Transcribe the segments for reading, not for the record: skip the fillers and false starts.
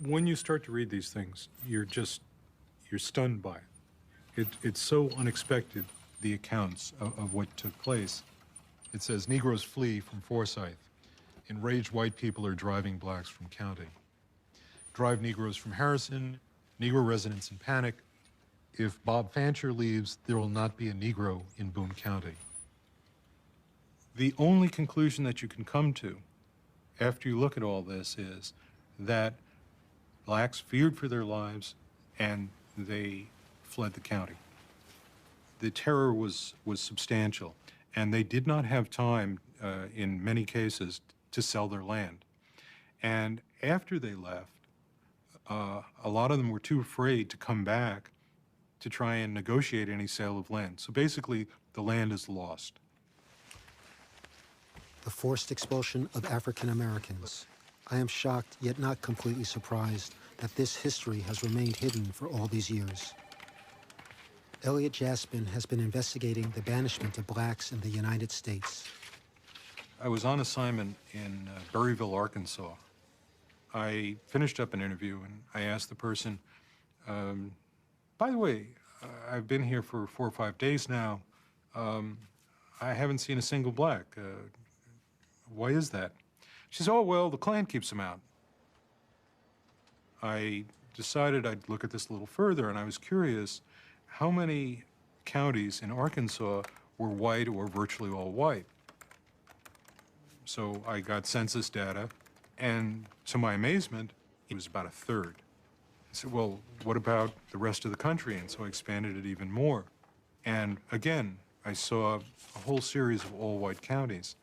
When you start to read these things, you're stunned by it. It's so unexpected, the accounts of what took place. It says, Negroes flee from Forsyth. Enraged white people are driving blacks from county. Drive Negroes from Harrison, Negro residents in panic. If Bob Fancher leaves, there will not be a Negro in Boone County. The only conclusion that you can come to after you look at all this is that blacks feared for their lives and they fled the county. The terror was substantial, and they did not have time, in many cases, to sell their land. And after they left, a lot of them were too afraid to come back to try and negotiate any sale of land. So basically, the land is lost. The forced expulsion of African Americans. I am shocked, yet not completely surprised, that this history has remained hidden for all these years. Elliot Jaspin has been investigating the banishment of blacks in the United States. I was on assignment in Berryville, Arkansas. I finished up an interview and I asked the person, by the way, I've been here for 4 or 5 days now. I haven't seen a single black. Why is that? She says, oh, well, the Klan keeps them out. I decided I'd look at this a little further, and I was curious how many counties in Arkansas were white or virtually all white. So I got census data, and to my amazement, it was about a third. I said, well, what about the rest of the country? And so I expanded it even more. And again, I saw a whole series of all-white counties.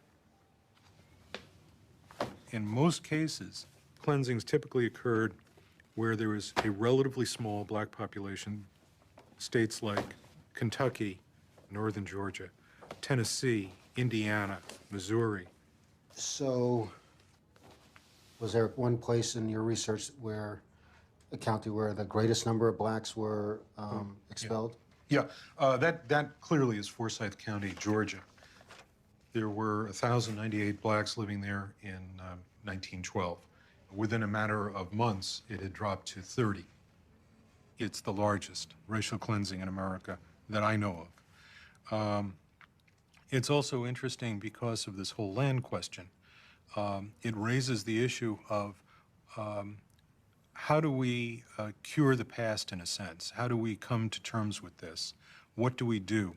In most cases, cleansings typically occurred where there was a relatively small black population. States like Kentucky, northern Georgia, Tennessee, Indiana, Missouri. So, was there one place in your research where, a county where the greatest number of blacks were expelled? Yeah, that clearly is Forsyth County, Georgia. There were 1,098 blacks living there in 1912. Within a matter of months, it had dropped to 30. It's the largest racial cleansing in America that I know of. It's also interesting because of this whole land question. It raises the issue of how do we cure the past, in a sense? How do we come to terms with this? What do we do?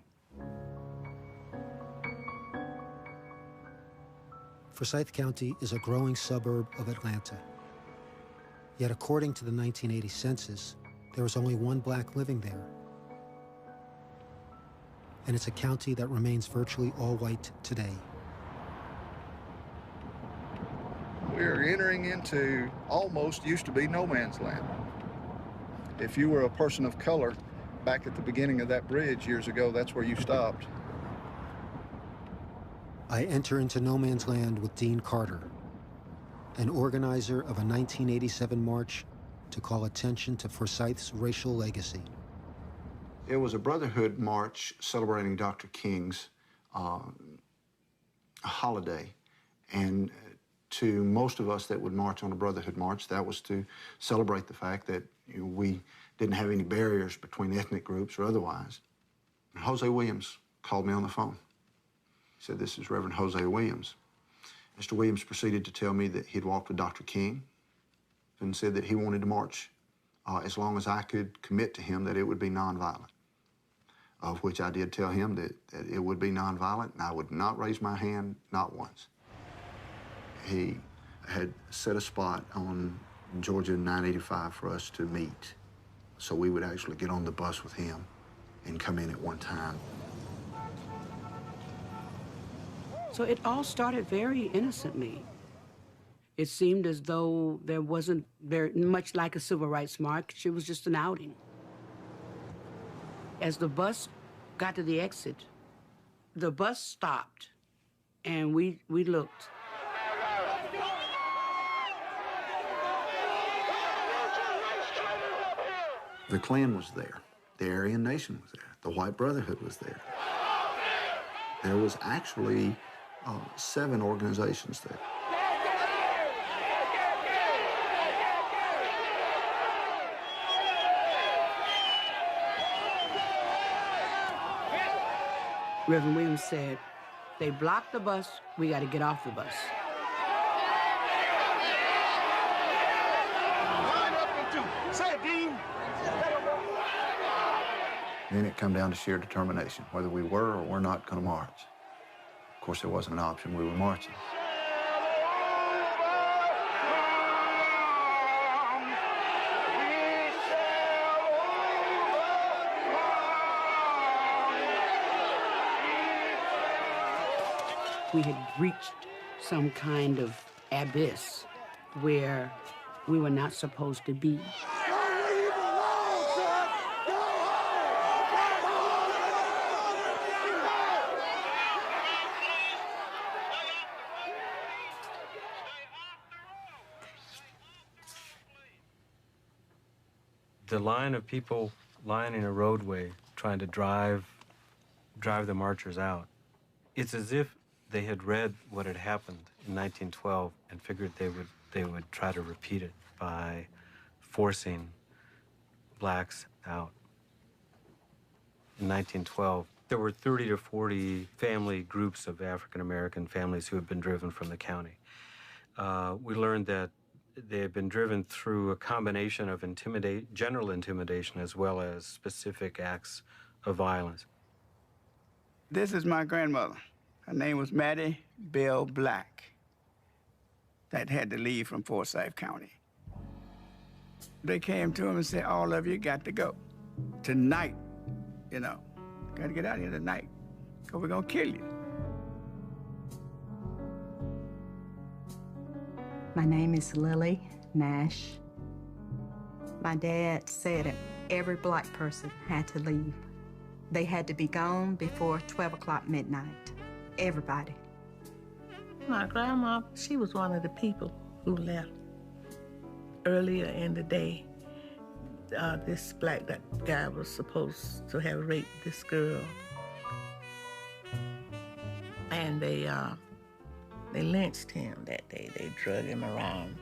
Forsyth County is a growing suburb of Atlanta. Yet according to the 1980 census, there was only one black living there. And it's a county that remains virtually all white today. We're entering into almost used to be no man's land. If you were a person of color back at the beginning of that bridge years ago, that's where you stopped. I enter into no man's land with Dean Carter, an organizer of a 1987 march to call attention to Forsyth's racial legacy. It was a Brotherhood march celebrating Dr. King's holiday. And to most of us that would march on a Brotherhood march, that was to celebrate the fact that we didn't have any barriers between ethnic groups or otherwise. And Jose Williams called me on the phone. He said, this is Reverend Jose Williams. Mr. Williams proceeded to tell me that he'd walked with Dr. King and said that he wanted to march as long as I could commit to him that it would be nonviolent, of which I did tell him that it would be nonviolent and I would not raise my hand, not once. He had set a spot on Georgia 985 for us to meet, so we would actually get on the bus with him and come in at one time. So it all started very innocently. It seemed as though there wasn't very much like a civil rights march. It was just an outing. As the bus got to the exit, the bus stopped, and we looked. The Klan was there. The Aryan Nation was there. The White Brotherhood was there. There was actually 7 organizations there. Reverend Williams said, they blocked the bus, we got to get off the bus. Line up in two. Say it, Dean. Then it come down to sheer determination, whether we were or were not going to march. Of course, there wasn't an option. We were marching. We had reached some kind of abyss where we were not supposed to be. The line of people lining a roadway trying to drive the marchers out, it's as if they had read what had happened in 1912 and figured they would try to repeat it by forcing blacks out. In 1912, there were 30 to 40 family groups of African-American families who had been driven from the county. We learned that they had been driven through a combination of general intimidation as well as specific acts of violence. This is my grandmother. Her name was Mattie Bell Black, that had to leave from Forsyth County. They came to him and said, all of you got to go. Tonight, you know, got to get out of here tonight, because we're going to kill you. My name is Lily Nash. My dad said that every black person had to leave. They had to be gone before 12 o'clock midnight. Everybody. My grandma, she was one of the people who left earlier in the day. This black guy was supposed to have raped this girl. And they lynched him that day. They drug him around.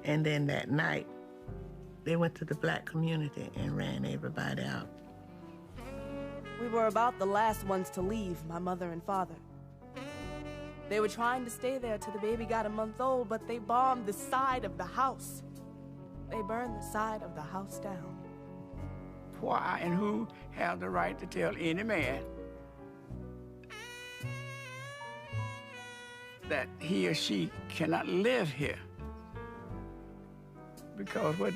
And then that night, they went to the black community and ran everybody out. We were about the last ones to leave, my mother and father. They were trying to stay there till the baby got a month old, but they bombed the side of the house. They burned the side of the house down. Why and who have the right to tell any man that he or she cannot live here? Because it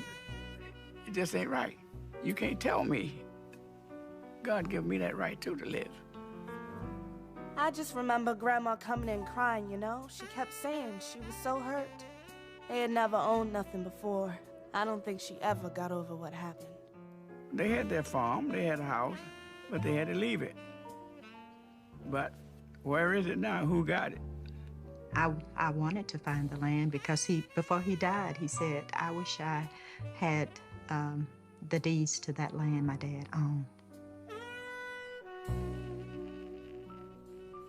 just ain't right. You can't tell me. God gave me that right, too, to live. I just remember Grandma coming in crying, you know? She kept saying she was so hurt. They had never owned nothing before. I don't think she ever got over what happened. They had their farm, they had a house, but they had to leave it. But where is it now? Who got it? I wanted to find the land because before he died, he said, I wish I had the deeds to that land my dad owned.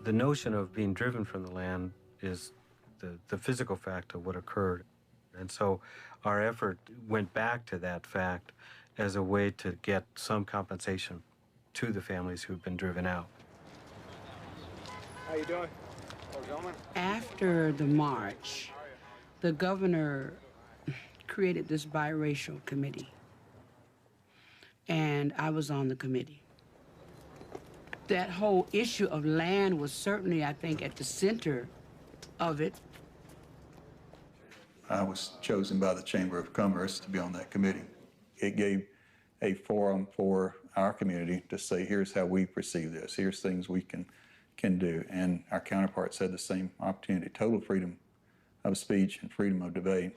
The notion of being driven from the land is the physical fact of what occurred. And so our effort went back to that fact as a way to get some compensation to the families who've been driven out. How you doing? After the march, the governor created this biracial committee, and I was on the committee. That whole issue of land was certainly, I think, at the center of it. I was chosen by the Chamber of Commerce to be on that committee. It gave a forum for our community to say, here's how we perceive this, here's things we can do. And our counterparts had the same opportunity, total freedom of speech and freedom of debate.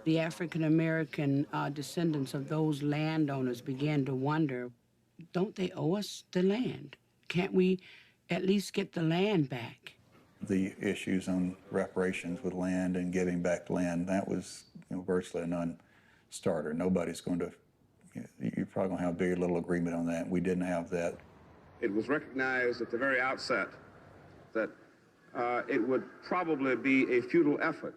The African-American descendants of those landowners began to wonder, don't they owe us the land? Can't we at least get the land back? The issues on reparations with land and giving back land, that was virtually a non-starter. Nobody's going to, you're probably going to have a big little agreement on that. We didn't have that. It was recognized at the very outset that it would probably be a futile effort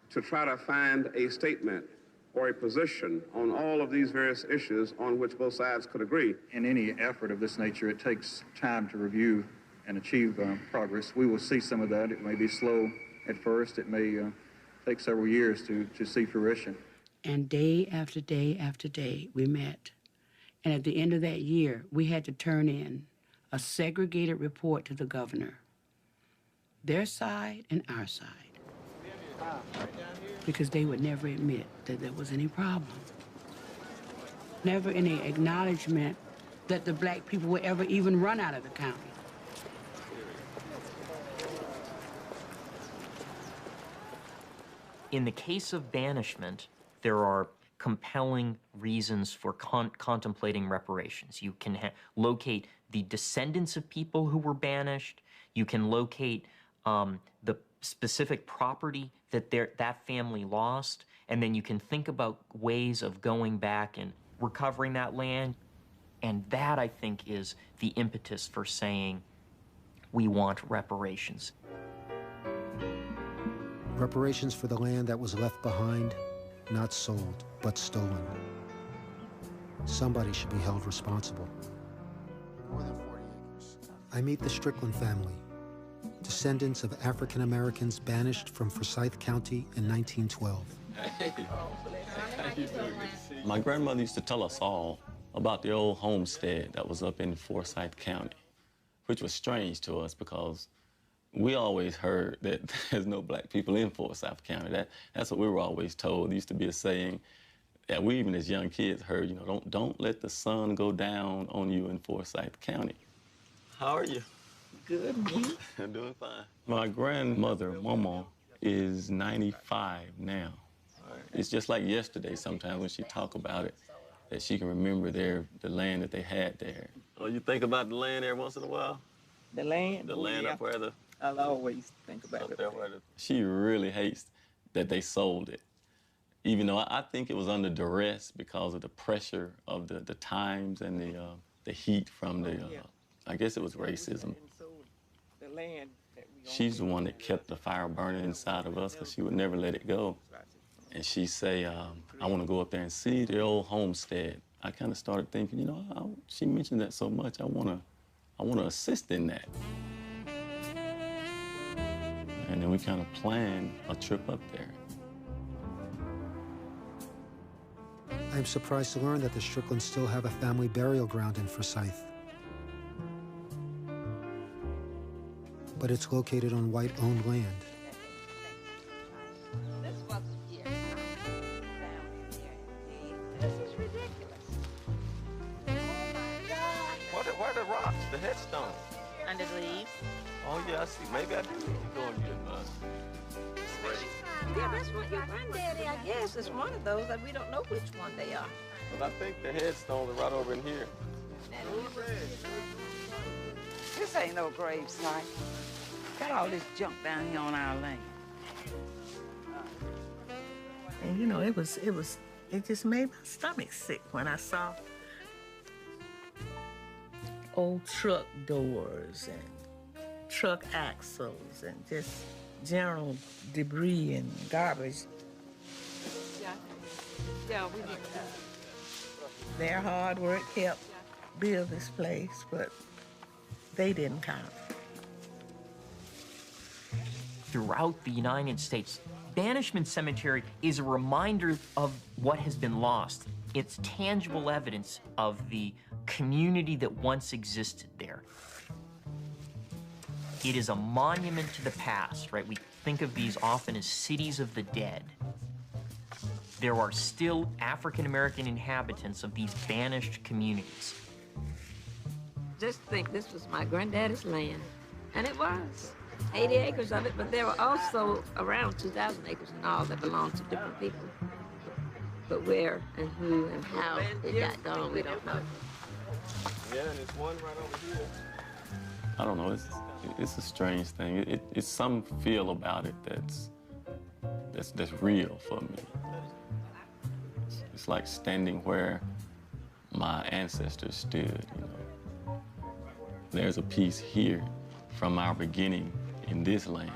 to try to find a statement or a position on all of these various issues on which both sides could agree. In any effort of this nature, it takes time to review and achieve progress. We will see some of that. It may be slow at first. It may take several years to see fruition. And day after day after day, we met. And at the end of that year, we had to turn in a segregated report to the governor, their side and our side, because they would never admit that there was any problem. Never any acknowledgement that the black people would ever even run out of the county. In the case of banishment, there are compelling reasons for contemplating reparations. You can locate the descendants of people who were banished. You can locate the specific property that that family lost, and then you can think about ways of going back and recovering that land. And that, I think, is the impetus for saying we want reparations. Reparations for the land that was left behind, not sold, but stolen. Somebody should be held responsible. More than 40 acres. I meet the Strickland family, descendants of African Americans banished from Forsyth County in 1912. Hey. How you doing? My grandmother used to tell us all about the old homestead that was up in Forsyth County, which was strange to us because we always heard that there's no black people in Forsyth County. That's what we were always told. There used to be a saying that we even as young kids heard, you know, don't let the sun go down on you in Forsyth County. How are you? Good, you? I'm doing fine. My grandmother, Mama, is 95 now. It's just like yesterday sometimes when she talk about it, that she can remember the land that they had there. Oh, you think about the land every once in a while? The land? The land up where the... I'll always think about it. She really hates that they sold it, even though I think it was under duress because of the pressure of the times and the heat from the, I guess it was racism. The land. She's the one that kept the fire burning inside of us because she would never let it go. And she'd say, I want to go up there and see the old homestead. I kind of started thinking, you know, she mentioned that so much, I want to assist in that. And then we kind of planned a trip up there. I am surprised to learn that the Stricklands still have a family burial ground in Forsyth. But it's located on white-owned land. This is ridiculous. Oh my God. Where are the rocks, the headstones? Under the leaves. Oh, yeah, I see. Maybe I do need to go and get mine. Yeah, that's what your granddaddy, I guess, is one of those that we don't know which one they are. But I think the headstones are right over in here. This ain't no grave site. Got all this junk down here on our land. And you know, it just made my stomach sick when I saw old truck doors and truck axles and just general debris and garbage. Yeah, we did. Their hard work helped build this place, but they didn't count. Throughout the United States, Banishment Cemetery is a reminder of what has been lost. It's tangible evidence of the community that once existed there. It is a monument to the past, right? We think of these often as cities of the dead. There are still African-American inhabitants of these banished communities. Just think this was my granddaddy's land. And it was. 80 acres of it, but there were also around 2,000 acres in all that belonged to different people. But where and who and how it got gone, we don't know. Yeah, and there's one right over here. I don't know, it's a strange thing. It's some feel about it that's real for me. It's like standing where my ancestors stood, you know. There's a piece here from our beginning in this land.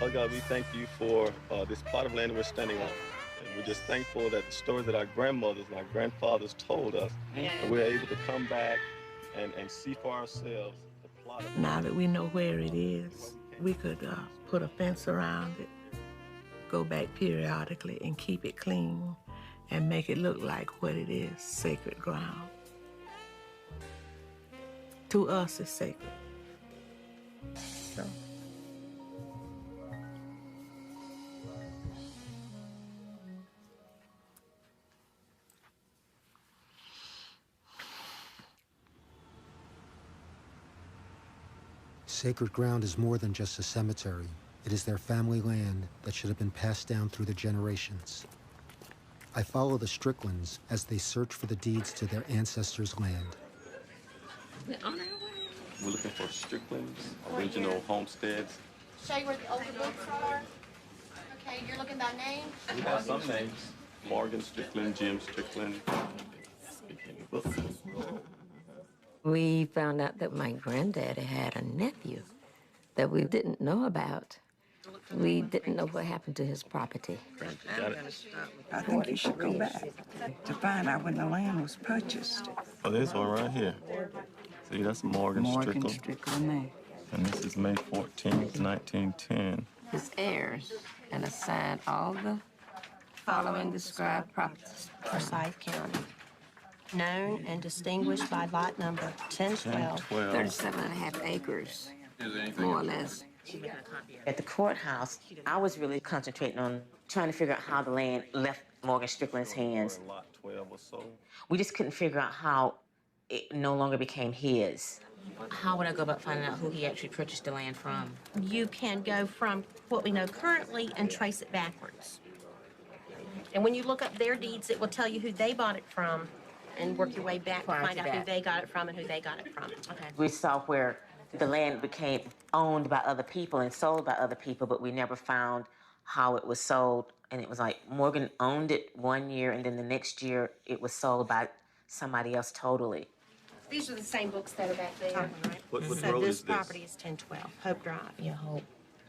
Oh God, we thank you for this plot of land we're standing on. And we're just thankful that the story that our grandmothers and our grandfathers told us, and we're able to come back and see for ourselves the plot of Now that we know where it is, we could put a fence around it, go back periodically and keep it clean and make it look like what it is, sacred ground. To us, it's sacred. So. Sacred ground is more than just a cemetery. It is their family land that should have been passed down through the generations. I follow the Stricklands as they search for the deeds to their ancestors' land. We're looking for Strickland's original homesteads. Show you where the older books are. Okay, you're looking by name? We have some names. Morgan Strickland, Jim Strickland. We found out that my granddaddy had a nephew that we didn't know about. We didn't know what happened to his property. I think you should go back to find out when the land was purchased. Oh, this one right here. See, that's Morgan Strickland. Strickland there. And this is May 14th, 1910. His heirs and assigned all the following described properties. Forsyth County. Known and distinguished by lot number 1012. 37 and a half acres, more or less. At the courthouse, I was really concentrating on trying to figure out how the land left Morgan Strickland's hands. Lot 12 or so. We just couldn't figure out how it no longer became his. How would I go about finding out who he actually purchased the land from? You can go from what we know currently and trace it backwards. And when you look up their deeds, it will tell you who they bought it from and work your way back to find out who they got it from and who they got it from. Okay. We saw where the land became owned by other people and sold by other people, but we never found how it was sold. And it was like Morgan owned it one year, and then the next year it was sold by somebody else totally. These are the same books that are back there. What So road this is this? property is 1012, Hope Drive. Yeah, Hope.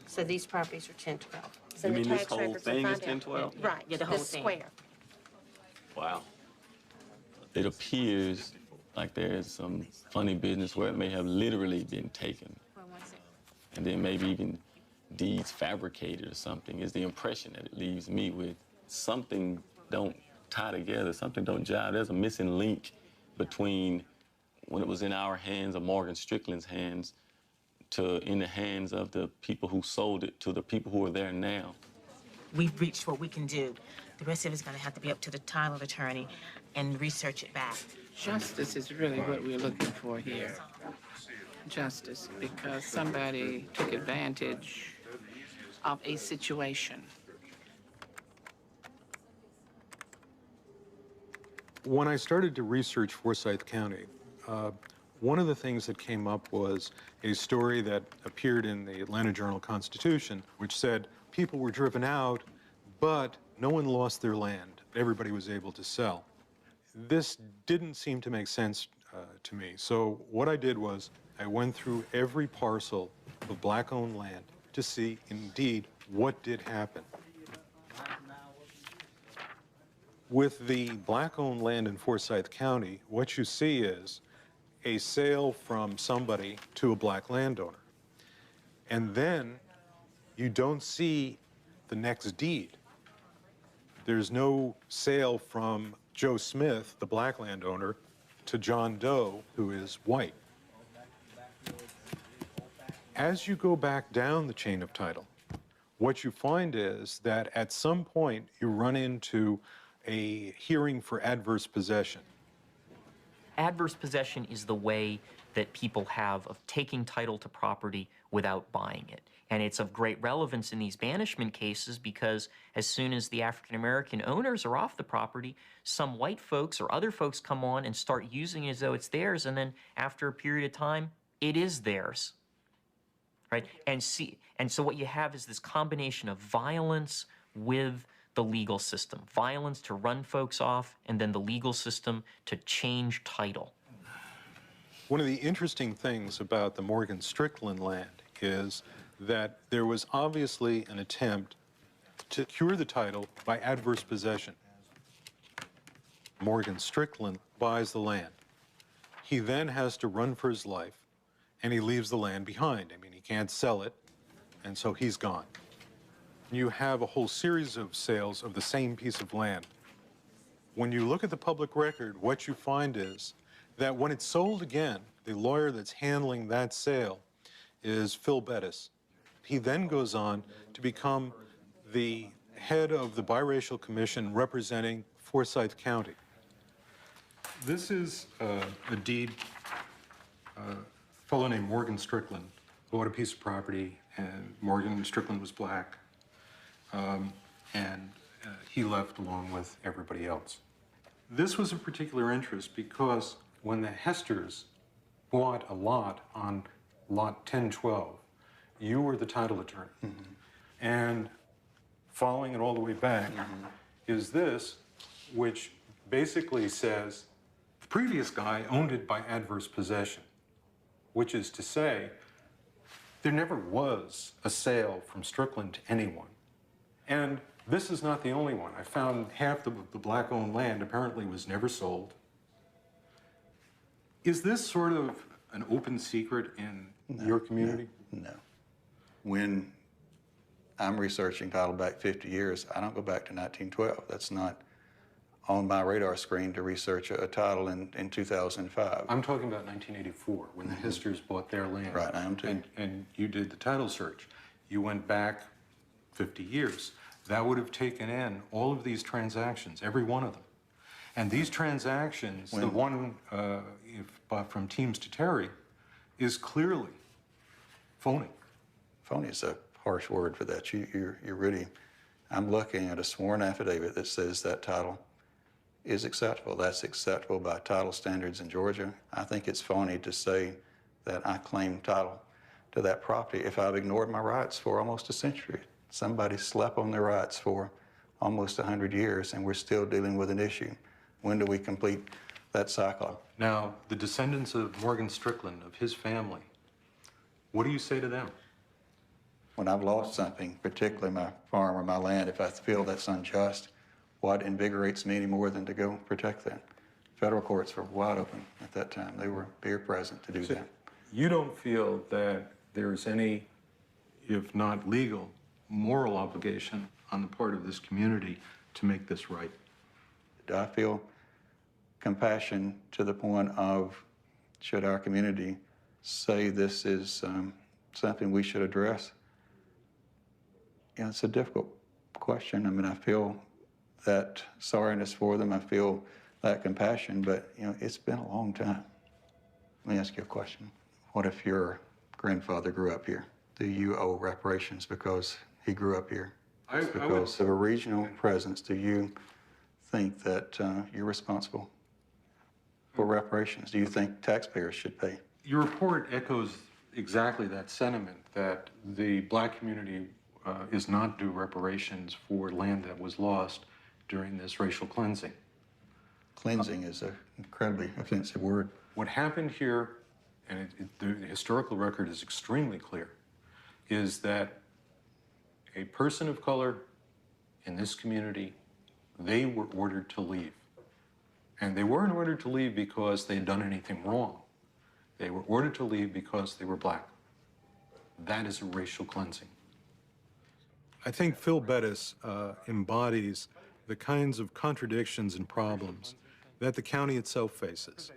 So these properties are 1012. So You the mean this tax whole records will thing is find out. 1012? Right, Yeah, the whole this thing. square. Wow. It appears like there's some funny business where it may have literally been taken. And then maybe even deeds fabricated or something is the impression that it leaves me with. Something don't tie together, something don't jive. There's a missing link between when it was in our hands or Morgan Strickland's hands to in the hands of the people who sold it to the people who are there now. We've reached what we can do. The rest of it's gonna have to be up to the title attorney and research it back. Justice is really what we're looking for here. Justice, because somebody took advantage of a situation. When I started to research Forsyth County, one of the things that came up was a story that appeared in the Atlanta Journal-Constitution, which said people were driven out, but no one lost their land. Everybody was able to sell. This didn't seem to make sense to me. So what I did was I went through every parcel of black-owned land to see, indeed, what did happen. With the black-owned land in Forsyth County, what you see is a sale from somebody to a black landowner. And then you don't see the next deed. There's no sale from Joe Smith, the black landowner, to John Doe, who is white. As you go back down the chain of title, what you find is that at some point you run into a hearing for adverse possession. Adverse possession is the way that people have of taking title to property without buying it. And it's of great relevance in these banishment cases because as soon as the African-American owners are off the property, some white folks or other folks come on and start using it as though it's theirs, and then after a period of time, it is theirs. Right? And so what you have is this combination of violence with the legal system. Violence to run folks off, and then the legal system to change title. One of the interesting things about the Morgan Strickland land is that there was obviously an attempt to cure the title by adverse possession. Morgan Strickland buys the land. He then has to run for his life, and he leaves the land behind. I mean, he can't sell it, and so he's gone. You have a whole series of sales of the same piece of land. When you look at the public record, what you find is that when it's sold again, the lawyer that's handling that sale is Phil Bettis. He then goes on to become the head of the biracial commission representing Forsyth County. This is a deed. A fellow named Morgan Strickland bought a piece of property, and Morgan Strickland was black, and he left along with everybody else. This was of particular interest because when the Hesters bought a lot on lot 1012, you were the title attorney. Mm-hmm. And following it all the way back is this, which basically says the previous guy owned it by adverse possession, which is to say there never was a sale from Strickland to anyone. And this is not the only one. I found half the black-owned land apparently was never sold. Is this sort of an open secret in your community? No. When I'm researching title back 50 years, I don't go back to 1912. That's not on my radar screen to research a title in 2005. I'm talking about 1984, when the Hesters bought their land. Right, I am too. And you did the title search. You went back 50 years. That would have taken in all of these transactions, every one of them. And these transactions, the one from Teams to Terry, is clearly phony. Phony is a harsh word for that. You're really, I'm looking at a sworn affidavit that says that title is acceptable. That's acceptable by title standards in Georgia. I think it's phony to say that I claim title to that property if I've ignored my rights for almost a century. Somebody slept on their rights for almost 100 years, and we're still dealing with an issue. When do we complete that cycle? Now, the descendants of Morgan Strickland, of his family, what do you say to them? When I've lost something, particularly my farm or my land, if I feel that's unjust, what invigorates me any more than to go protect that? Federal courts were wide open at that time. They were here present to do that. You don't feel that there's any, if not legal, moral obligation on the part of this community to make this right? Do I feel compassion to the point of, should our community say this is something we should address? Yeah, it's a difficult question. I mean, I feel that sorriness for them. I feel that compassion, but, you know, it's been a long time. Let me ask you a question. What if your grandfather grew up here? Do you owe reparations because he grew up here? Because of a regional presence, do you think that you're responsible for reparations? Do you think taxpayers should pay? Your report echoes exactly that sentiment, that the black community is not due reparations for land that was lost during this racial cleansing. Cleansing is an incredibly offensive word. What happened here, and the historical record is extremely clear, is that a person of color in this community, they were ordered to leave. And they weren't ordered to leave because they had done anything wrong. They were ordered to leave because they were black. That is a racial cleansing. I think Phil Bettis embodies the kinds of contradictions and problems that the county itself faces.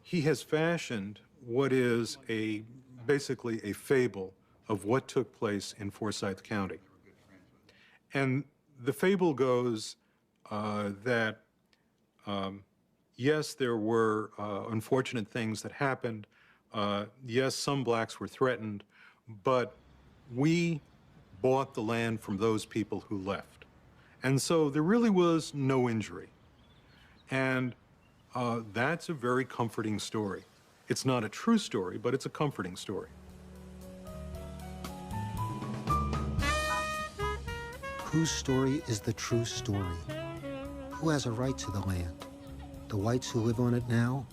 He has fashioned what is basically a fable of what took place in Forsyth County. And the fable goes that, yes, there were unfortunate things that happened. Yes, some blacks were threatened, but we bought the land from those people who left. And so there really was no injury. And that's a very comforting story. It's not a true story, but it's a comforting story. Whose story is the true story? Who has a right to the land? The whites who live on it now,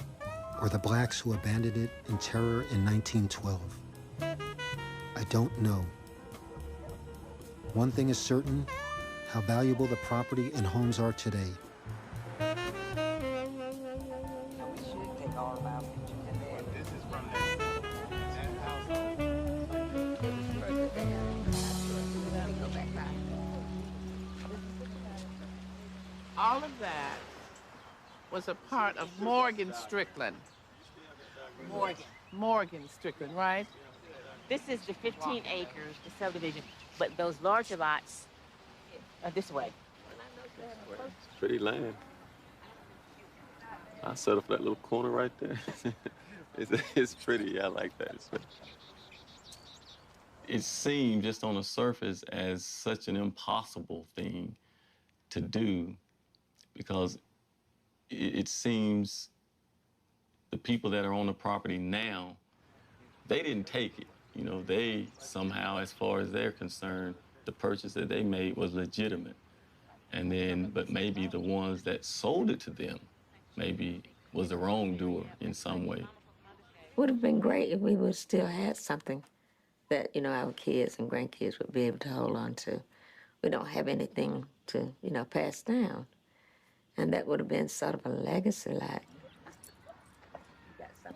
or the blacks who abandoned it in terror in 1912? I don't know. One thing is certain, how valuable the property and homes are today. All of that was a part of Morgan Strickland. Morgan Strickland, right? This is the 15 acres, the subdivision, but those larger lots are this way. Pretty land. I settle for that little corner right there. It's pretty. I like that. It seemed just on the surface as such an impossible thing to do, because it seems the people that are on the property now, they didn't take it. You know, they somehow, as far as they're concerned, the purchase that they made was legitimate. And then, but maybe the ones that sold it to them maybe was the wrongdoer in some way. Would have been great if we would still had something that, you know, our kids and grandkids would be able to hold on to. We don't have anything to, you know, pass down. And that would have been sort of a legacy, like.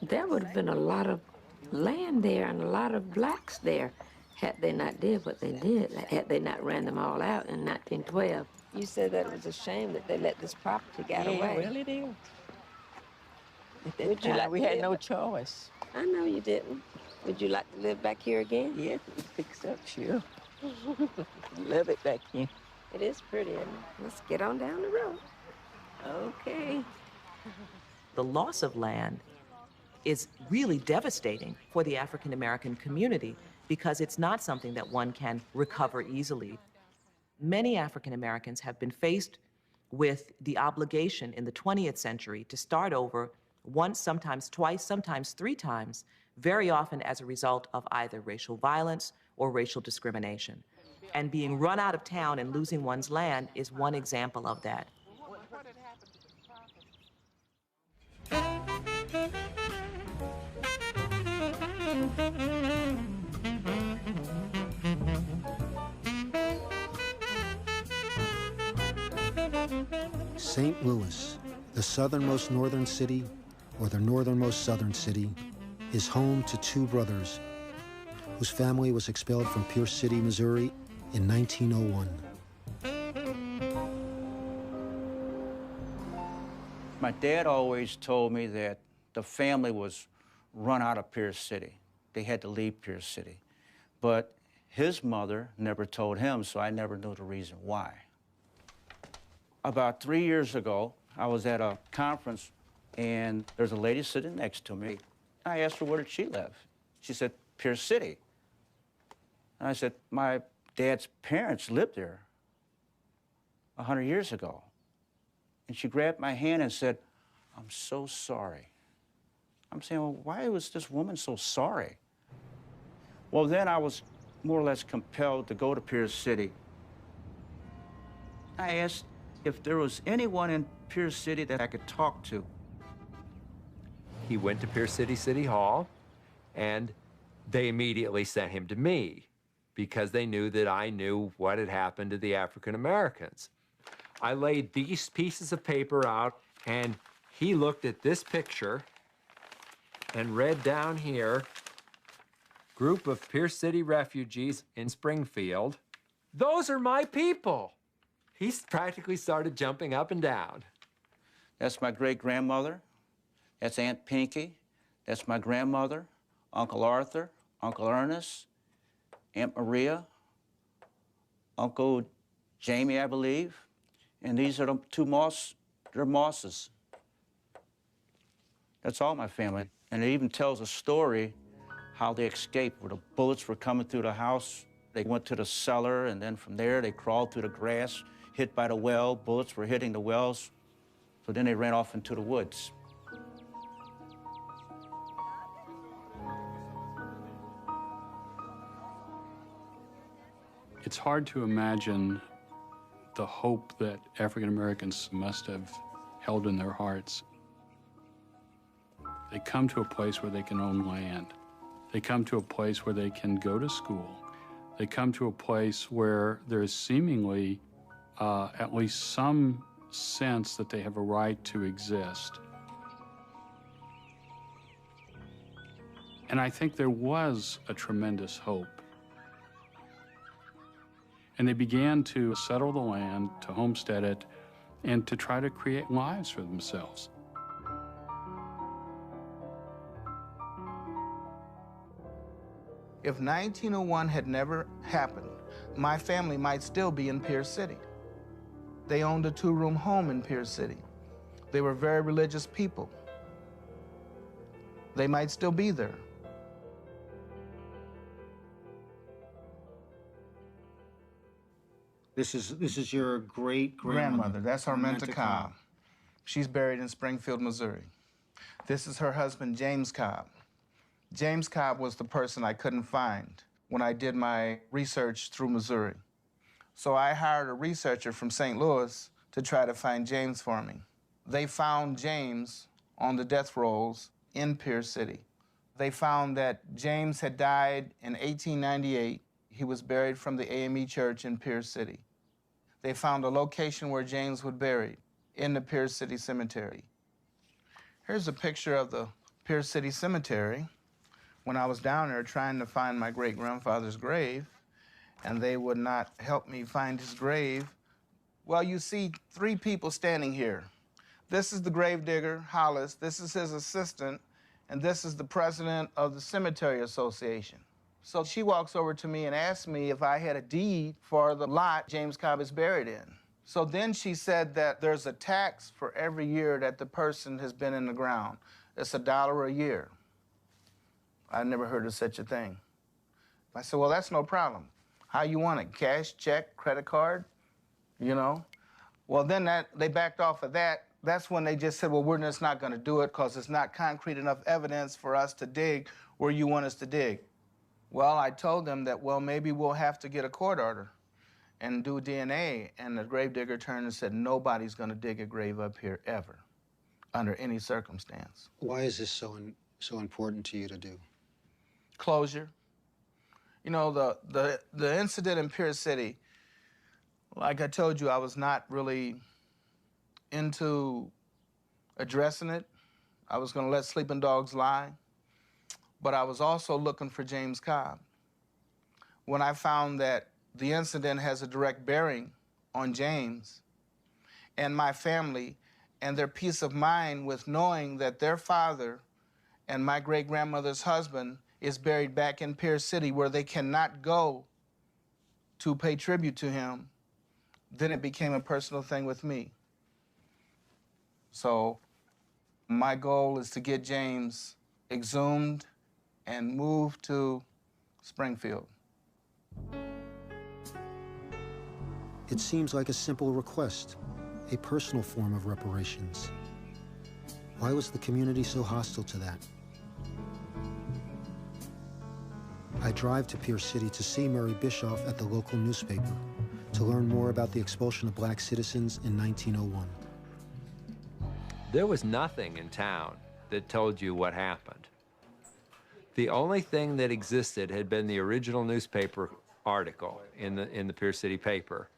There would have been a lot of land there and a lot of blacks there had they not did what they did, had they not ran them all out in 1912. You said that it was a shame that they let this property get away. Yeah, well, it is. Would you like we to had live no back- choice. I know you didn't. Would you like to live back here again? Yeah, we fix up, sure. Love it back here. It is pretty, isn't it? Let's get on down the road. Okay. The loss of land is really devastating for the African American community because it's not something that one can recover easily. Many African Americans have been faced with the obligation in the 20th century to start over once, sometimes twice, sometimes three times, very often as a result of either racial violence or racial discrimination. And being run out of town and losing one's land is one example of that. St. Louis, the southernmost northern city, or the northernmost southern city, is home to two brothers whose family was expelled from Pierce City, Missouri in 1901. My dad always told me that the family was run out of Pierce City. They had to leave Pierce City. But his mother never told him, so I never knew the reason why. About 3 years ago, I was at a conference, and there's a lady sitting next to me. I asked her, where did she live? She said, Pierce City. And I said, my dad's parents lived there 100 years ago. And she grabbed my hand and said, I'm so sorry. I'm saying, well, why was this woman so sorry? Well, then I was more or less compelled to go to Pierce City. I asked if there was anyone in Pierce City that I could talk to. He went to Pierce City City Hall, and they immediately sent him to me because they knew that I knew what had happened to the African Americans. I laid these pieces of paper out, and he looked at this picture and read down here, group of Pierce City refugees in Springfield. Those are my people. He practically started jumping up and down. That's my great-grandmother. That's Aunt Pinky. That's my grandmother, Uncle Arthur, Uncle Ernest, Aunt Maria, Uncle Jamie, I believe. And these are the two they're Mosses. That's all my family. And it even tells a story how they escaped, where the bullets were coming through the house. They went to the cellar, and then from there, they crawled through the grass, hit by the well. Bullets were hitting the wells. So then they ran off into the woods. It's hard to imagine the hope that African Americans must have held in their hearts. They come to a place where they can own land. They come to a place where they can go to school. They come to a place where there is seemingly at least some sense that they have a right to exist. And I think there was a tremendous hope. And they began to settle the land, to homestead it, and to try to create lives for themselves. If 1901 had never happened, my family might still be in Pierce City. They owned a 2-room home in Pierce City. They were very religious people. They might still be there. This is your great-grandmother. That's Arminta Cobb. She's buried in Springfield, Missouri. This is her husband, James Cobb. James Cobb was the person I couldn't find when I did my research through Missouri. So I hired a researcher from St. Louis to try to find James for me. They found James on the death rolls in Pierce City. They found that James had died in 1898. He was buried from the AME Church in Pierce City. They found a location where James was buried in the Pierce City Cemetery. Here's a picture of the Pierce City Cemetery when I was down there trying to find my great-grandfather's grave, and they would not help me find his grave. Well, you see 3 people standing here. This is the gravedigger, Hollis. This is his assistant, and this is the president of the Cemetery Association. So she walks over to me and asks me if I had a deed for the lot James Cobb is buried in. So then she said that there's a tax for every year that the person has been in the ground. It's $1 a year. I never heard of such a thing. I said, well, that's no problem. How you want it? Cash, check, credit card? You know? Well, then they backed off of that. That's when they just said, well, we're just not going to do it because it's not concrete enough evidence for us to dig where you want us to dig. Well, I told them that, well, maybe we'll have to get a court order and do DNA. And the gravedigger turned and said, nobody's going to dig a grave up here ever, under any circumstance. Why is this so important to you to do? Closure. You know, the incident in Pierce City, like I told you, I was not really into addressing it. I was going to let sleeping dogs lie. But I was also looking for James Cobb. When I found that the incident has a direct bearing on James and my family and their peace of mind with knowing that their father and my great-grandmother's husband is buried back in Pierce City where they cannot go to pay tribute to him, then it became a personal thing with me. So my goal is to get James exhumed and moved to Springfield. It seems like a simple request, a personal form of reparations. Why was the community so hostile to that? I drive to Pierce City to see Murray Bischoff at the local newspaper to learn more about the expulsion of black citizens in 1901. There was nothing in town that told you what happened. The only thing that existed had been the original newspaper article in the Pierce City paper.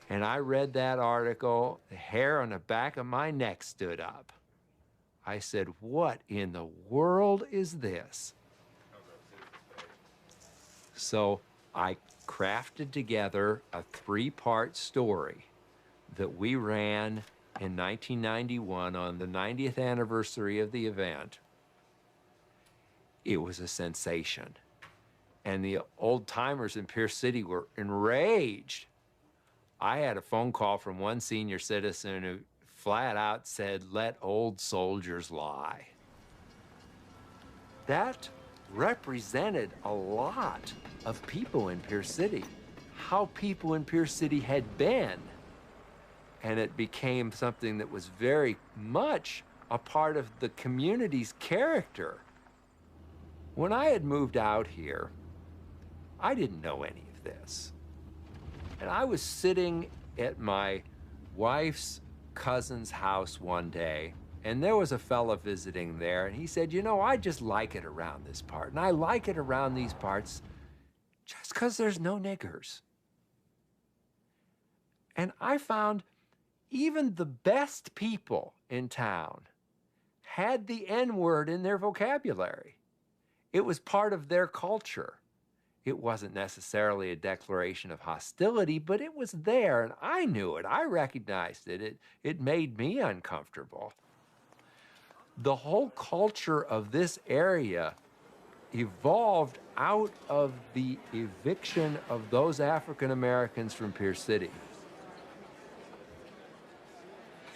And I read that article, the hair on the back of my neck stood up. I said, what in the world is this? So I crafted together a 3-part story that we ran in 1991 on the 90th anniversary of the event. It was a sensation. And the old-timers in Pierce City were enraged. I had a phone call from one senior citizen who flat out said, let old soldiers lie. That represented a lot of people in Pierce City, how people in Pierce City had been. And it became something that was very much a part of the community's character. When I had moved out here, I didn't know any of this. And I was sitting at my wife's cousin's house one day, And there was a fella visiting there, and he said, you know, I just like it around this part. And I like it around these parts just because there's no niggers. And I found even the best people in town had the N-word in their vocabulary. It was part of their culture. It wasn't necessarily a declaration of hostility, but it was there, and I knew it. I recognized it. It made me uncomfortable. The whole culture of this area evolved out of the eviction of those African Americans from Pierce City.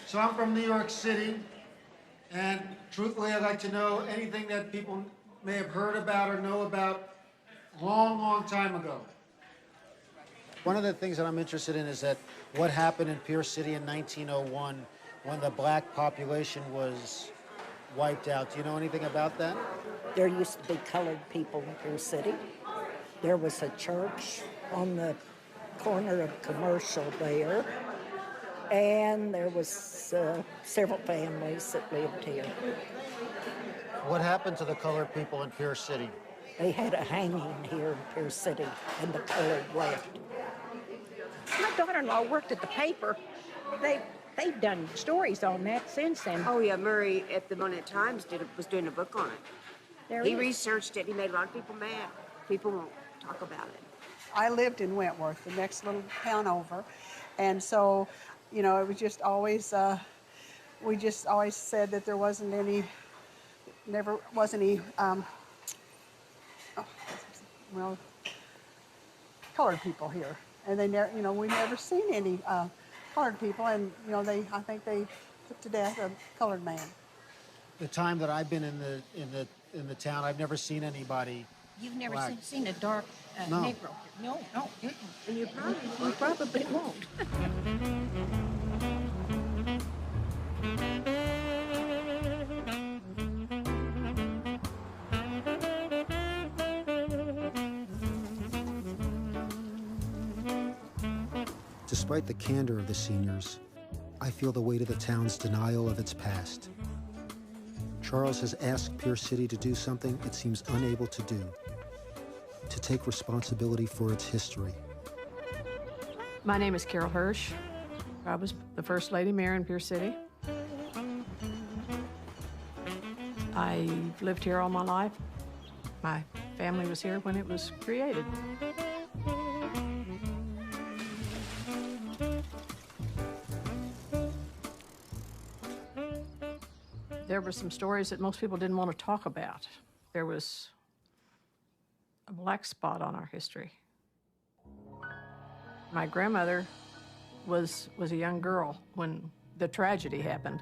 So I'm from New York City, and truthfully, I'd like to know anything that people may have heard about or know about a long, long time ago. One of the things that I'm interested in is that what happened in Pierce City in 1901 when the black population was wiped out. Do you know anything about that? There used to be colored people in Pierce City. There was a church on the corner of Commercial there, and there was several families that lived here. What happened to the colored people in Pierce City? They had a hanging here in Pierce City, and the colored left. My daughter-in-law worked at the paper. They've done stories on that since then. Oh yeah, Murray at the Monet Times was doing a book on it. There he is. researched it. He made a lot of people mad. People won't talk about it. I lived in Wentworth, the next little town over, and so, you know, it was just always. We just always said that there wasn't any. Never was any. Colored people here, and they never. You know, we never seen any. Colored people, and you know, I think they put to death a colored man. The time that I've been in the town, I've never seen anybody. You've never black. seen a dark No. Negro. No. And you probably won't. Despite the candor of the seniors, I feel the weight of the town's denial of its past. Charles has asked Pierce City to do something it seems unable to do, to take responsibility for its history. My name is Carol Hirsch. I was the first lady mayor in Pierce City. I've lived here all my life. My family was here when it was created. There were some stories that most people didn't want to talk about. There was a black spot on our history. My grandmother was a young girl when the tragedy happened.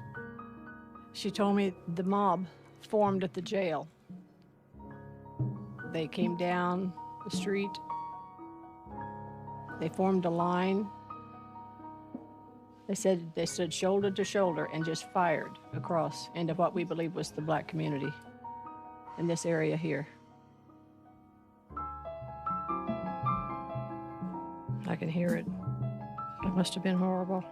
She told me the mob formed at the jail. They came down the street. They formed a line. They stood shoulder to shoulder and just fired across into what we believe was the black community in this area here. I can hear it. It must have been horrible.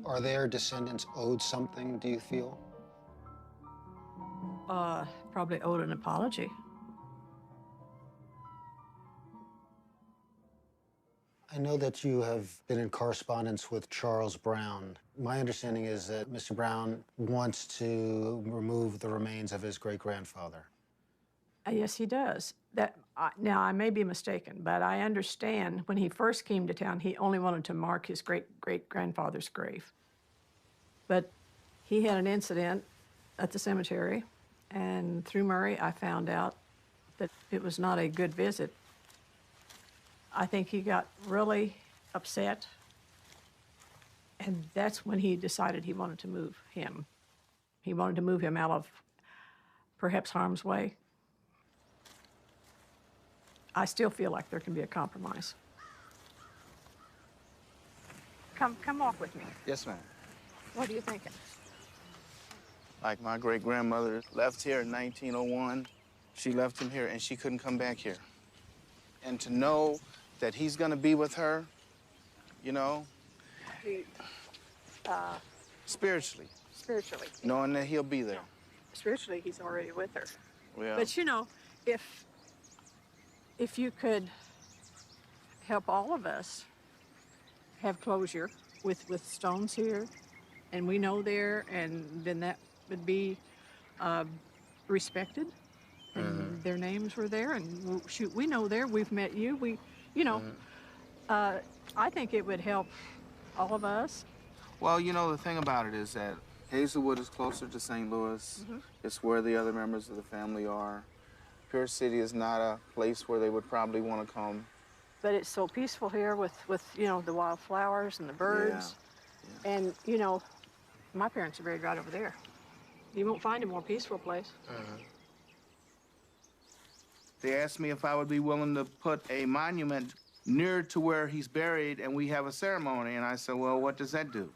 Are their descendants owed something, do you feel? Probably owed an apology. I know that you have been in correspondence with Charles Brown. My understanding is that Mr. Brown wants to remove the remains of his great-grandfather. Yes, he does. Now, I may be mistaken, but I understand when he first came to town, he only wanted to mark his great-great-grandfather's grave. But he had an incident at the cemetery, and through Murray, I found out that it was not a good visit. I think he got really upset, and that's when he decided he wanted to move him. He wanted to move him out of perhaps harm's way. I still feel like there can be a compromise. Come walk with me. Yes, ma'am. What are you thinking? Like my great-grandmother left here in 1901. She left him here, and she couldn't come back here. And to know that he's gonna be with her, you know, spiritually, Spiritually. knowing that he'll be there. Spiritually, he's already with her. Yeah. But you know, if you could help all of us have closure with Stones here, and we know there, and then that would be respected, and their names were there, and shoot, we know there, we've met you, you know, I think it would help all of us. Well, you know, the thing about it is that Hazelwood is closer to St. Louis. It's where the other members of the family are. Pierce City is not a place where they would probably want to come. But it's so peaceful here with you know, the wildflowers and the birds. Yeah. And, you know, my parents are buried right over there. You won't find a more peaceful place. They asked me if I would be willing to put a monument near to where he's buried and we have a ceremony. And I said, well, what does that do?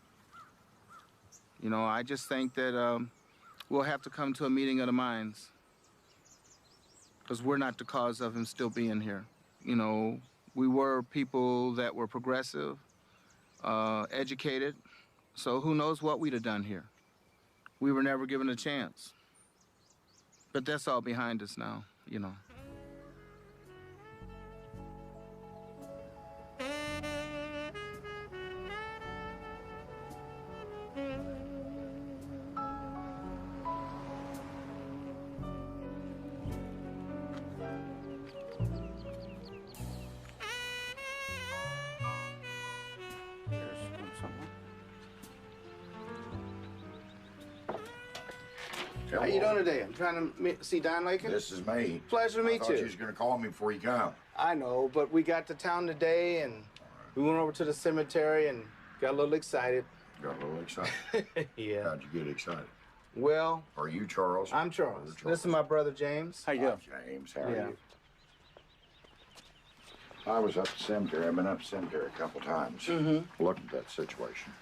You know, I just think that we'll have to come to a meeting of the minds, because we're not the cause of him still being here. You know, we were people that were progressive, educated, so who knows what we'd have done here. We were never given a chance. But that's all behind us now, you know. How you doing today? I'm trying to see Don Lakin. This is me. Pleasure to meet I thought you. you was going to call me before you come. I know, but we got to town today, and we went over to the cemetery and got a little excited. Got a little excited. Yeah. How'd you get excited? Well, Are you Charles? I'm Charles. This is my brother James. How you doing? James, how are Yeah. you? I was up the cemetery. I've been up the cemetery a couple times looking at that situation.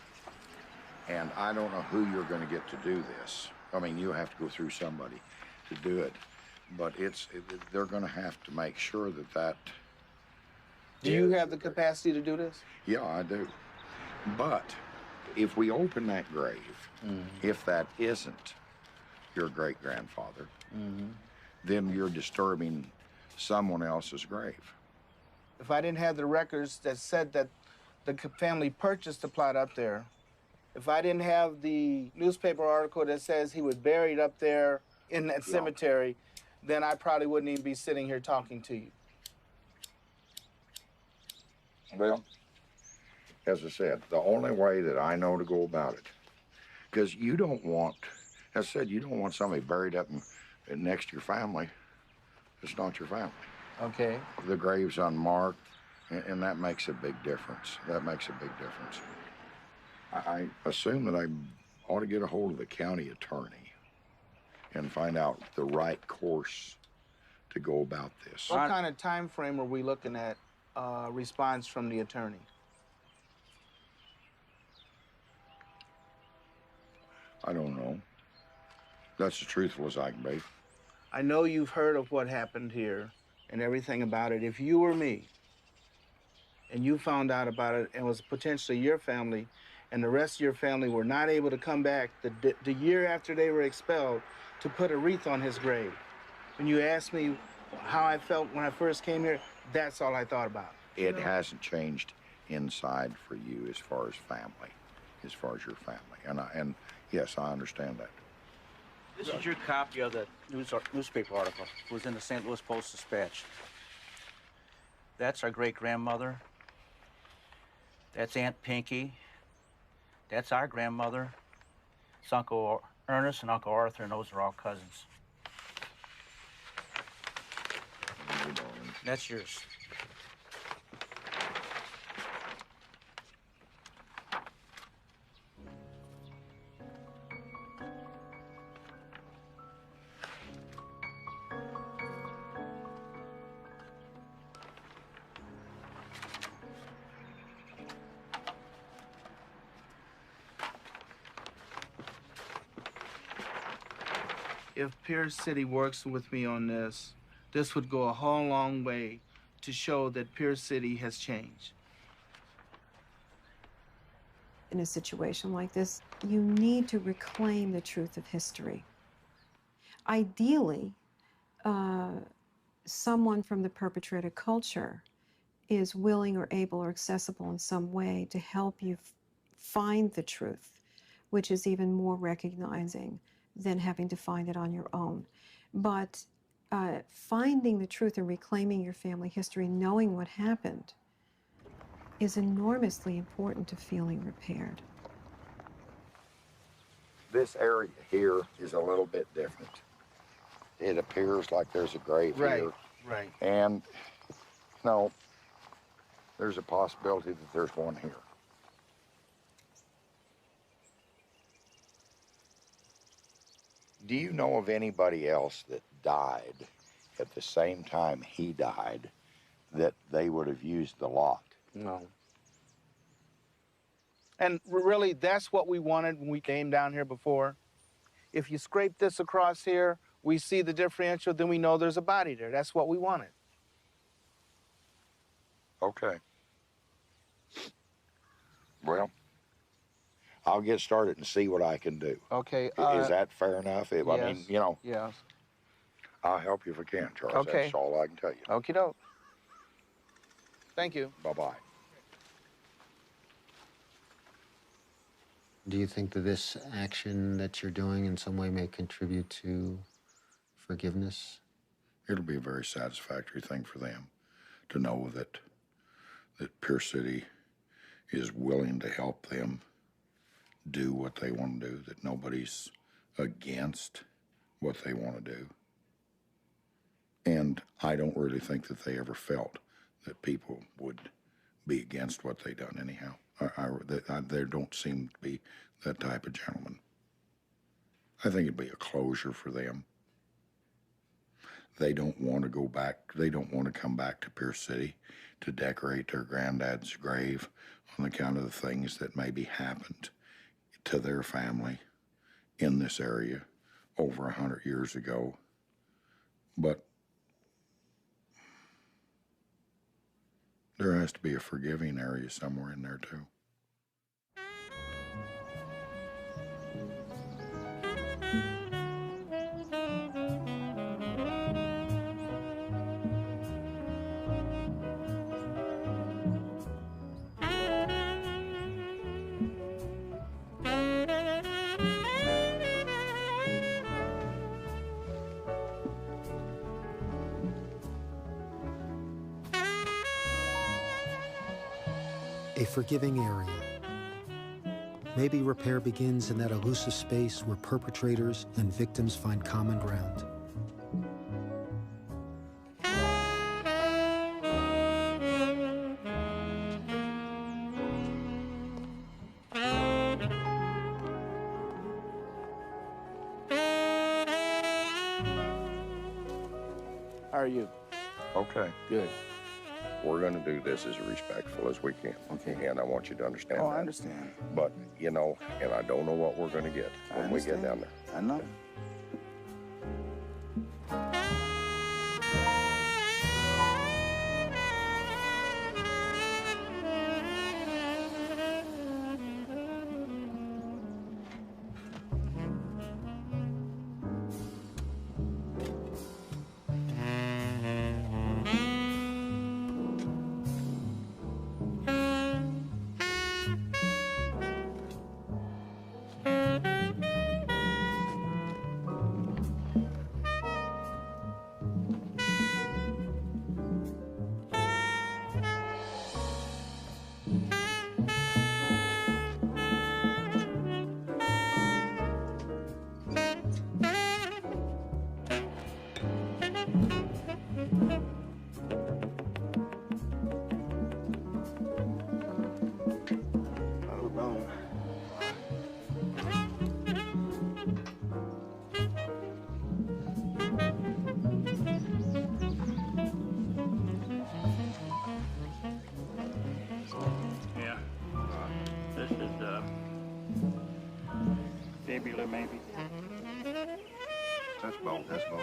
And I don't know who you're going to get to do this. I mean, you have to go through somebody to do it. But they're going to have to make sure that Do you have the capacity to do this? Yeah, I do. But if we open that grave, if that isn't your great-grandfather, then you're disturbing someone else's grave. If I didn't have the records that said that the family purchased the plot up there, if I didn't have the newspaper article that says he was buried up there in that cemetery, then I probably wouldn't even be sitting here talking to you. Well, as I said, the only way that I know to go about it, because you don't want, as I said, you don't want somebody buried up next to your family. It's not your family. Okay. The grave's unmarked, and that makes a big difference. That makes a big difference. I assume that I ought to get a hold of the county attorney and find out the right course to go about this. What kind of time frame are we looking at response from the attorney? I don't know. That's as truthful as I can be. I know you've heard of what happened here and everything about it. If you were me and you found out about it and was potentially your family and the rest of your family were not able to come back the year after they were expelled to put a wreath on his grave, when you asked me how I felt when I first came here, that's all I thought about. It hasn't changed inside for you as far as family, as far as your family. And yes, I understand that. This is your copy of the newspaper article. It was in the St. Louis Post-Dispatch. That's our great-grandmother. That's Aunt Pinky. That's our grandmother. It's Uncle Ernest and Uncle Arthur, and those are all cousins. That's yours. If Pierce City works with me on this, this would go a whole long way to show that Pierce City has changed. In a situation like this, you need to reclaim the truth of history. Ideally, someone from the perpetrator culture is willing or able or accessible in some way to help you find the truth, which is even more recognizing than having to find it on your own. But finding the truth and reclaiming your family history, knowing what happened, is enormously important to feeling repaired. This area here is a little bit different. It appears like there's a grave here. Right. And, no, there's a possibility that there's one here. Do you know of anybody else that died at the same time he died that they would have used the lot? No. And really, that's what we wanted when we came down here before. If you scrape this across here, we see the differential, then we know there's a body there. That's what we wanted. Okay. Well, I'll get started and see what I can do. Okay. Is that fair enough? I mean, yes, you know, Yes. I'll help you if I can, Charles. Okay. That's all I can tell you. Okie doke. Thank you. Bye-bye. Do you think that this action that you're doing in some way may contribute to forgiveness? It'll be a very satisfactory thing for them to know that Pierce City is willing to help them do what they want to do, that nobody's against what they want to do. And I don't really think that they ever felt that people would be against what they done anyhow. They don't seem to be that type of gentleman. I think it'd be a closure for them. They don't want to go back, they don't want to come back to Pierce City to decorate their granddad's grave on account of the things that maybe happened to their family in this area over 100 years ago. But there has to be a forgiving area somewhere in there too. A forgiving area. Maybe repair begins in that elusive space where perpetrators and victims find common ground. How are you? Okay. Good. We're going to do this as respectful as we can. Okay. And I want you to understand Oh, that. I understand. But, you know, and I don't know what we're going to get when we get down there. I know. Yeah. This is fibula, maybe. That's both. That's both.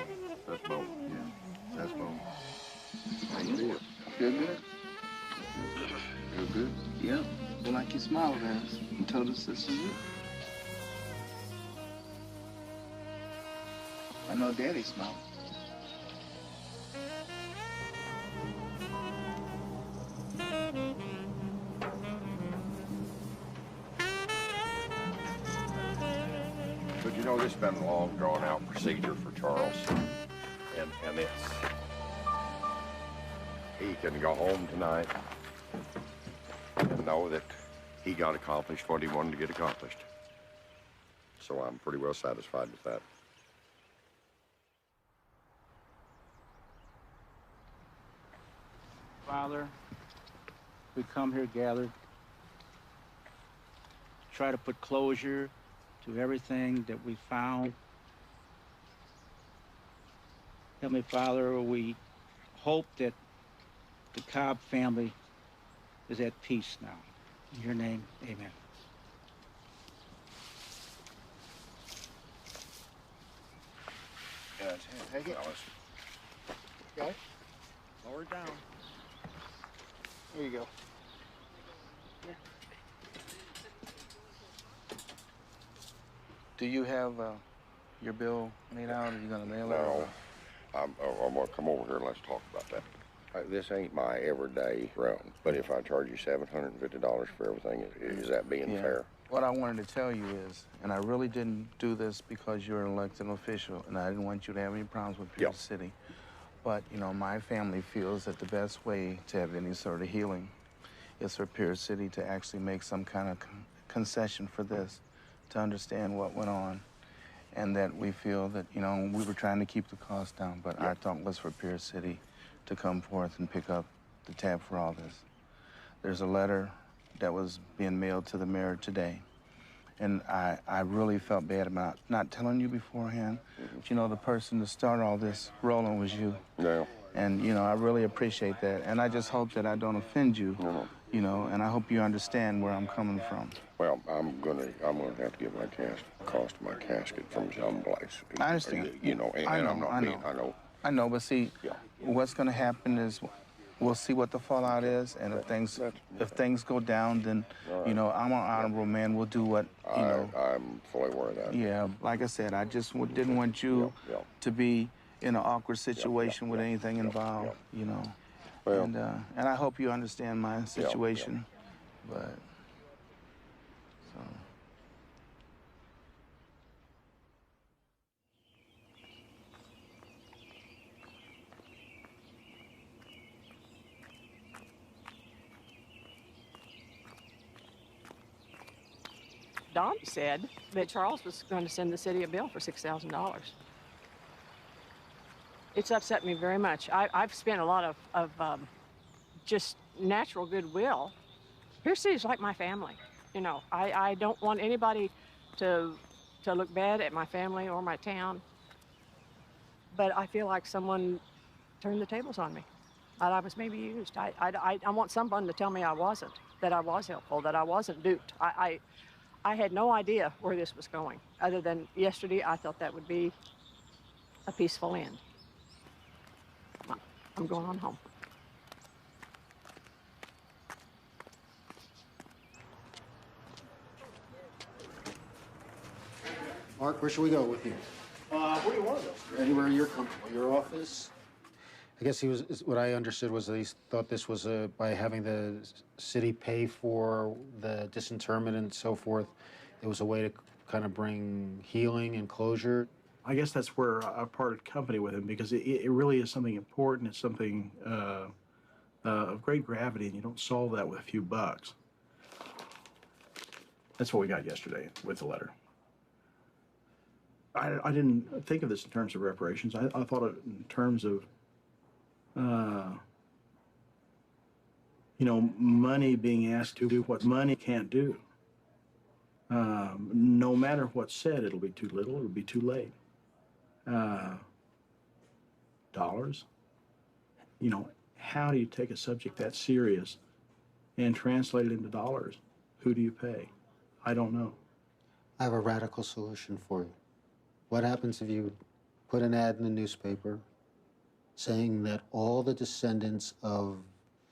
That's both. Yeah. That's both. How you feel? Feel good? Feel good? Yep. Feel like you smiled at us and told us this is it. I know Daddy smiled. But you know, this has been a long, drawn-out procedure for Charles. And it's... He can go home tonight and know that he got accomplished what he wanted to get accomplished. So I'm pretty well satisfied with that. Father, we come here gathered, try to put closure to everything that we found. Heavenly Father, we hope that the Cobb family is at peace now. In your name, amen. Yeah, take it. Okay. Lower it down. There you go. Do you have your bill made out? Are you gonna mail it? No. I'm gonna come over here and let's talk about that. This ain't my everyday run, but if I charge you $750 for everything, is that being fair? What I wanted to tell you is, and I really didn't do this because you're an elected official, and I didn't want you to have any problems with Pierce City, but, you know, my family feels that the best way to have any sort of healing is for Pierce City to actually make some kind of concession for this, to understand what went on, and that we feel that, you know, we were trying to keep the cost down, but our thought was for Pierce City to come forth and pick up the tab for all this. There's a letter that was being mailed to the mayor today, and I really felt bad about not telling you beforehand. But, you know, the person to start all this rolling was you. Yeah. And, you know, I really appreciate that. And I just hope that I don't offend you, you know, and I hope you understand where I'm coming from. Well, I'm gonna have to get my cost of my casket from some place. I understand. You know, and I know, I'm not I being, know. I know, but see, what's gonna happen is we'll see what the fallout is, and if things go down, then, you know, I'm an honorable man. We'll do what, you know. I'm fully aware of that. Yeah, like I said, I just didn't want you to be in an awkward situation with anything involved, you know. Well, and I hope you understand my situation, but, so. Don said that Charles was going to send the city a bill for $6,000. It's upset me very much. I've spent a lot of just natural goodwill. Pierce City's like my family. You know, I don't want anybody to look bad at my family or my town. But I feel like someone turned the tables on me. That I was maybe used. I want someone to tell me I wasn't, that I was helpful, that I wasn't duped. I had no idea where this was going, other than yesterday I thought that would be a peaceful end. I'm going on home. Mark, where should we go with you? Where do you want to go? Anywhere you're comfortable. Your office? I guess what I understood was that he thought this was by having the city pay for the disinterment and so forth, it was a way to kind of bring healing and closure. I guess that's where I parted company with him, because it really is something important. It's something of great gravity, and you don't solve that with a few bucks. That's what we got yesterday with the letter. I didn't think of this in terms of reparations. I thought it in terms of you know, money being asked to do what money can't do. No matter what's said, it'll be too little, it'll be too late. Dollars, you know, how do you take a subject that serious and translate it into dollars? Who do you pay? I don't know. I have a radical solution for you. What happens if you put an ad in the newspaper saying that all the descendants of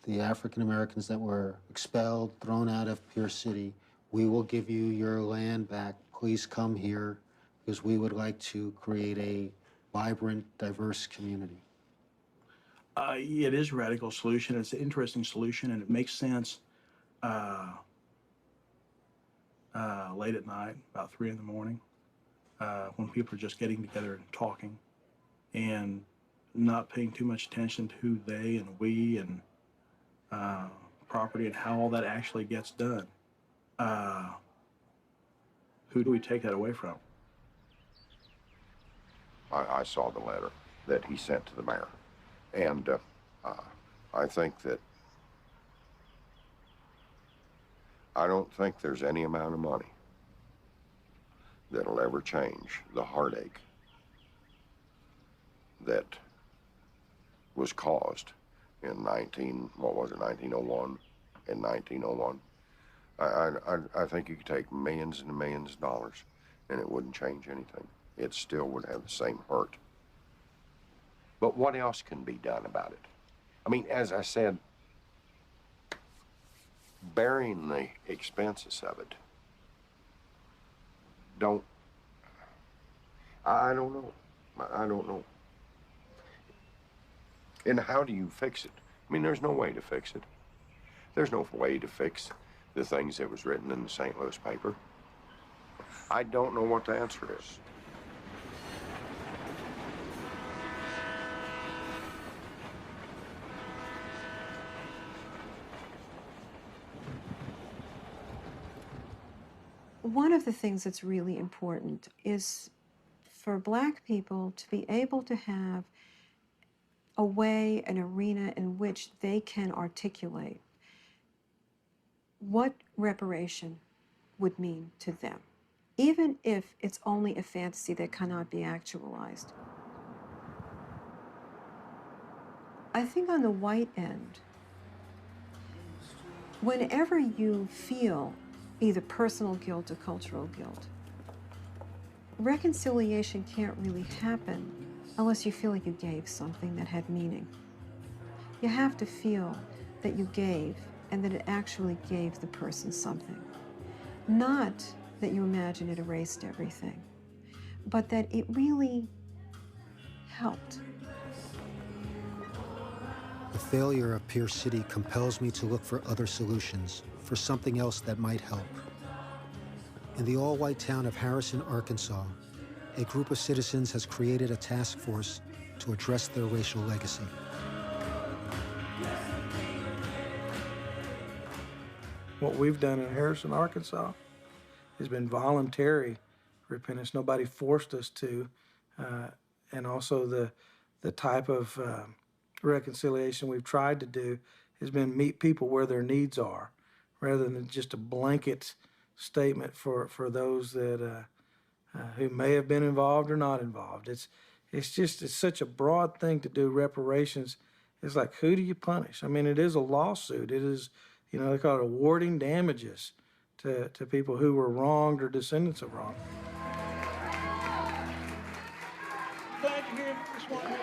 the African Americans that were expelled, thrown out of Pierce City, we will give you your land back. Please come here because we would like to create a vibrant, diverse community. It is a radical solution. It's an interesting solution, and it makes sense late at night, about 3 in the morning, when people are just getting together and talking and not paying too much attention to who they and we and property and how all that actually gets done. Who do we take that away from? I saw the letter that he sent to the mayor, and I think that I don't think there's any amount of money that'll ever change the heartache that was caused in 1901 and 1901. I think you could take millions and millions of dollars and it wouldn't change anything. It still would have the same hurt. But what else can be done about it? I mean, as I said, bearing the expenses of it, I don't know. I don't know. And how do you fix it? I mean, there's no way to fix it. There's no way to fix the things that was written in the St. Louis paper. I don't know what the answer is. One of the things that's really important is for Black people to be able to have a way, an arena in which they can articulate what reparation would mean to them, even if it's only a fantasy that cannot be actualized. I think on the white end, whenever you feel either personal guilt or cultural guilt, reconciliation can't really happen unless you feel like you gave something that had meaning. You have to feel that you gave and that it actually gave the person something. Not that you imagine it erased everything, but that it really helped. The failure of Pierce City compels me to look for other solutions, for something else that might help. In the all-white town of Harrison, Arkansas, a group of citizens has created a task force to address their racial legacy. What we've done in Harrison, Arkansas has been voluntary repentance. Nobody forced us to. And also the type of reconciliation we've tried to do has been meet people where their needs are, rather than just a blanket statement for those that who may have been involved or not involved. It's such a broad thing to do. Reparations, it's like, who do you punish? I mean, it is a lawsuit. It is, you know, they call it awarding damages to people who were wronged or descendants of wrong. Glad you're here this morning.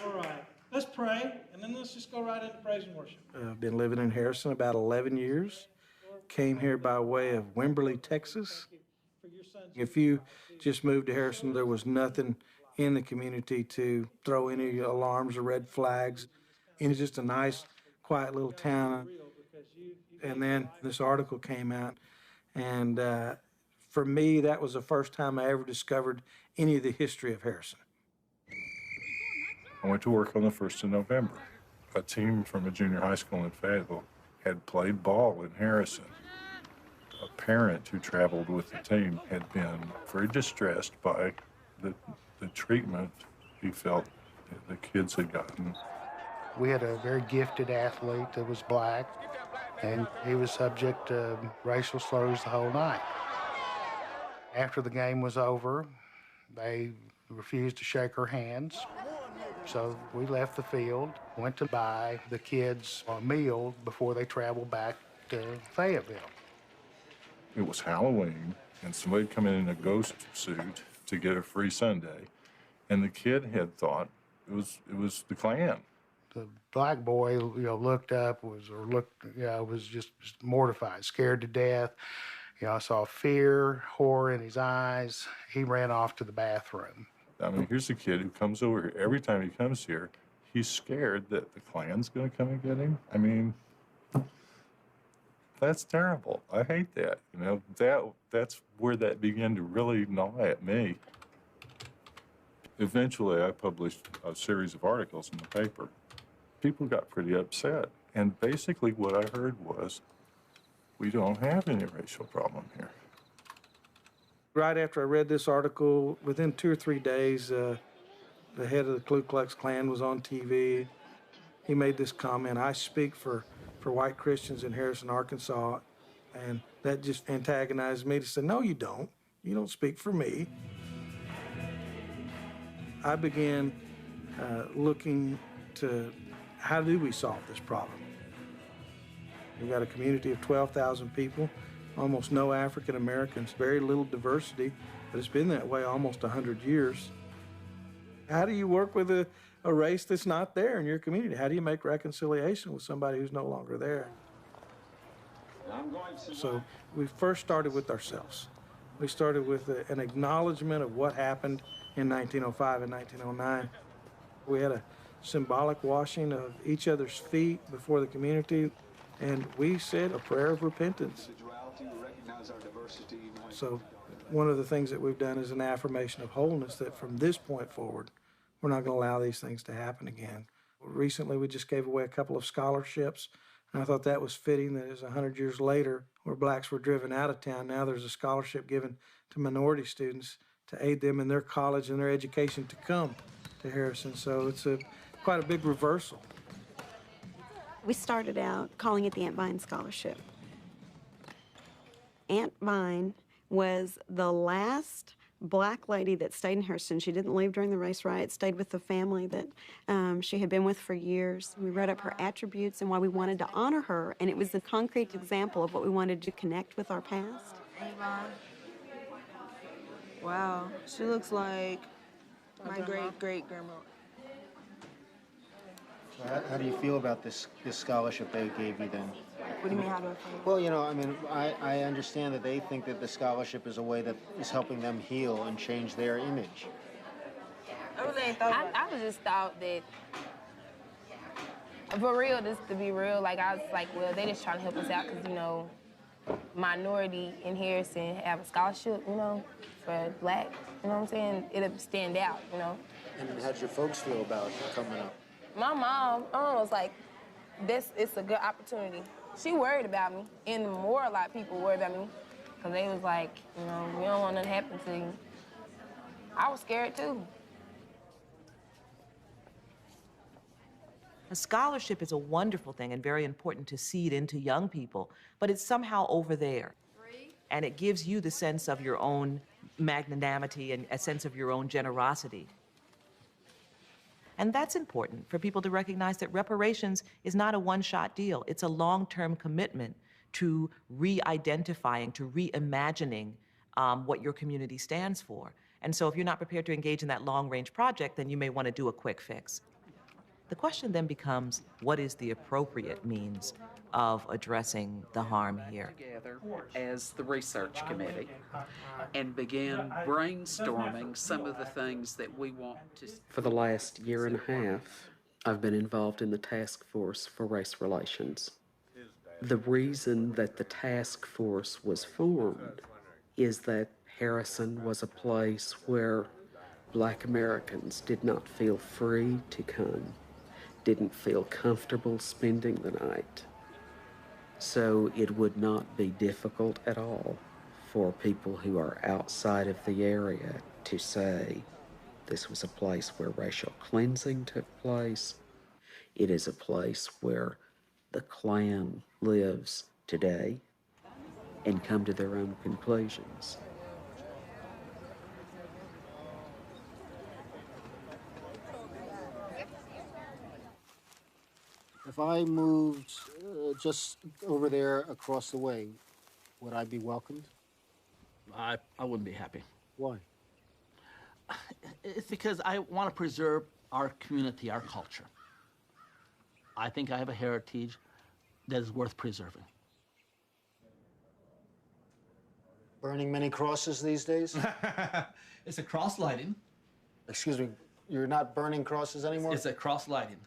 All right, let's pray, and then let's just go right into praise and worship. I've been living in Harrison about 11 years. Came here by way of Wimberley, Texas. If you just moved to Harrison, there was nothing in the community to throw any alarms or red flags. It was just a nice, quiet little town. And then this article came out, and for me, that was the first time I ever discovered any of the history of Harrison. I went to work on the 1st of November. A team from a junior high school in Fayetteville had played ball in Harrison. A parent who traveled with the team had been very distressed by the treatment he felt the kids had gotten. We had a very gifted athlete that was black, and he was subject to racial slurs the whole night. After the game was over, they refused to shake her hands. So we left the field, went to buy the kids a meal before they traveled back to Fayetteville. It was Halloween, and somebody had come in a ghost suit to get a free sundae, and the kid had thought it was the Klan. The black boy, looked up, was just mortified, scared to death. I saw fear, horror in his eyes. He ran off to the bathroom. I mean, here's a kid who comes over here. Every time he comes here, he's scared that the Klan's going to come and get him. I mean, that's terrible. I hate that. That's where that began to really gnaw at me. Eventually, I published a series of articles in the paper. People got pretty upset. And basically what I heard was, we don't have any racial problem here. Right after I read this article, within 2 or 3 days, the head of the Ku Klux Klan was on TV. He made this comment, "I speak for white Christians in Harrison, Arkansas," and that just antagonized me to say, "No, you don't. You don't speak for me." I began looking to how do we solve this problem? We've got a community of 12,000 people, almost no African Americans, very little diversity, but it's been that way almost 100 years. How do you work with a race that's not there in your community? How do you make reconciliation with somebody who's no longer there? So we first started with ourselves. We started with an acknowledgement of what happened in 1905 and 1909. We had a symbolic washing of each other's feet before the community, and we said a prayer of repentance. So one of the things that we've done is an affirmation of wholeness, that from this point forward, we're not going to allow these things to happen again. Recently, we just gave away a couple of scholarships, and I thought that was fitting that as 100 years later, where blacks were driven out of town, now there's a scholarship given to minority students to aid them in their college and their education to come to Harrison. So it's quite a big reversal. We started out calling it the Aunt Vine Scholarship. Aunt Vine was the last black lady that stayed in Harrison. She didn't leave during the race riots, stayed with the family that she had been with for years. We wrote up her attributes and why we wanted to honor her, and it was a concrete example of what we wanted to connect with our past. Wow, she looks like my great-great-grandma. How do you feel about this scholarship they gave you then? What do you mean, how do I feel? Well, I understand that they think that the scholarship is a way that is helping them heal and change their image. I just thought that, for real, just to be real, I was like, well, they just trying to help us out because, minority in Harrison have a scholarship, for black, you know what I'm saying? It'll stand out, And how did your folks feel about coming up? My mom was like, it's a good opportunity. She worried about me, and a lot of people worried about me, because they was like, we don't want nothing to happen to you. I was scared too. A scholarship is a wonderful thing and very important to seed into young people, but it's somehow over there. And it gives you the sense of your own magnanimity and a sense of your own generosity. And that's important for people to recognize that reparations is not a one-shot deal. It's a long-term commitment to re-identifying, to reimagining what your community stands for. And so if you're not prepared to engage in that long-range project, then you may want to do a quick fix. The question then becomes, what is the appropriate means of addressing the harm here? Together as the research committee and began brainstorming some of the things that we want to... For the last year and a half, I've been involved in the task force for race relations. The reason that the task force was formed is that Harrison was a place where Black Americans did not feel free to come, didn't feel comfortable spending the night. So it would not be difficult at all for people who are outside of the area to say this was a place where racial cleansing took place. It is a place where the Klan lives today, and come to their own conclusions. If I moved just over there across the way, would I be welcomed? I wouldn't be happy. Why? It's because I want to preserve our community, our culture. I think I have a heritage that is worth preserving. Burning many crosses these days? It's a cross lighting. Excuse me, you're not burning crosses anymore? It's a cross lighting.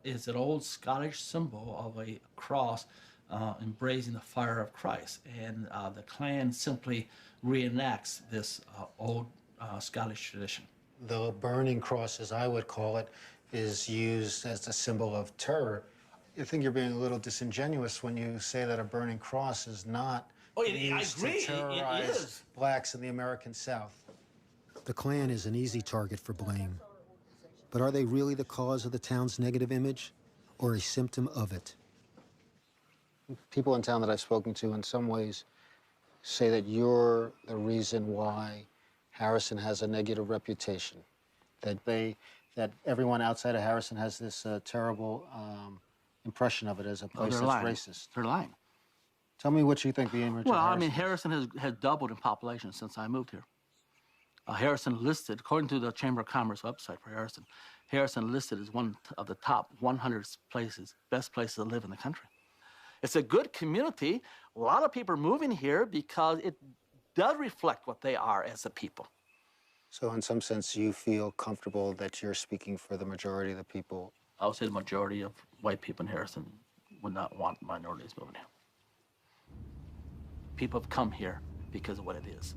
It's an old Scottish symbol of a cross embracing the fire of Christ. And the clan simply reenacts this old Scottish tradition. The burning cross, as I would call it, is used as a symbol of terror. I think you're being a little disingenuous when you say that a burning cross is not used to terrorize blacks in the American South. The Klan is an easy target for blame. But are they really the cause of the town's negative image, or a symptom of it? People in town that I've spoken to in some ways say that you're the reason why Harrison has a negative reputation, that everyone outside of Harrison has this terrible impression of it as a place that's racist. They're lying. Tell me what you think the image of Well, I Harrison mean, is. Harrison has doubled in population since I moved here. Harrison listed, according to the Chamber of Commerce website for Harrison, Harrison listed as one of the top 100 places, best places to live in the country. It's a good community. A lot of people are moving here because it does reflect what they are as a people. So in some sense, you feel comfortable that you're speaking for the majority of the people? I would say the majority of white people in Harrison would not want minorities moving here. People have come here because of what it is,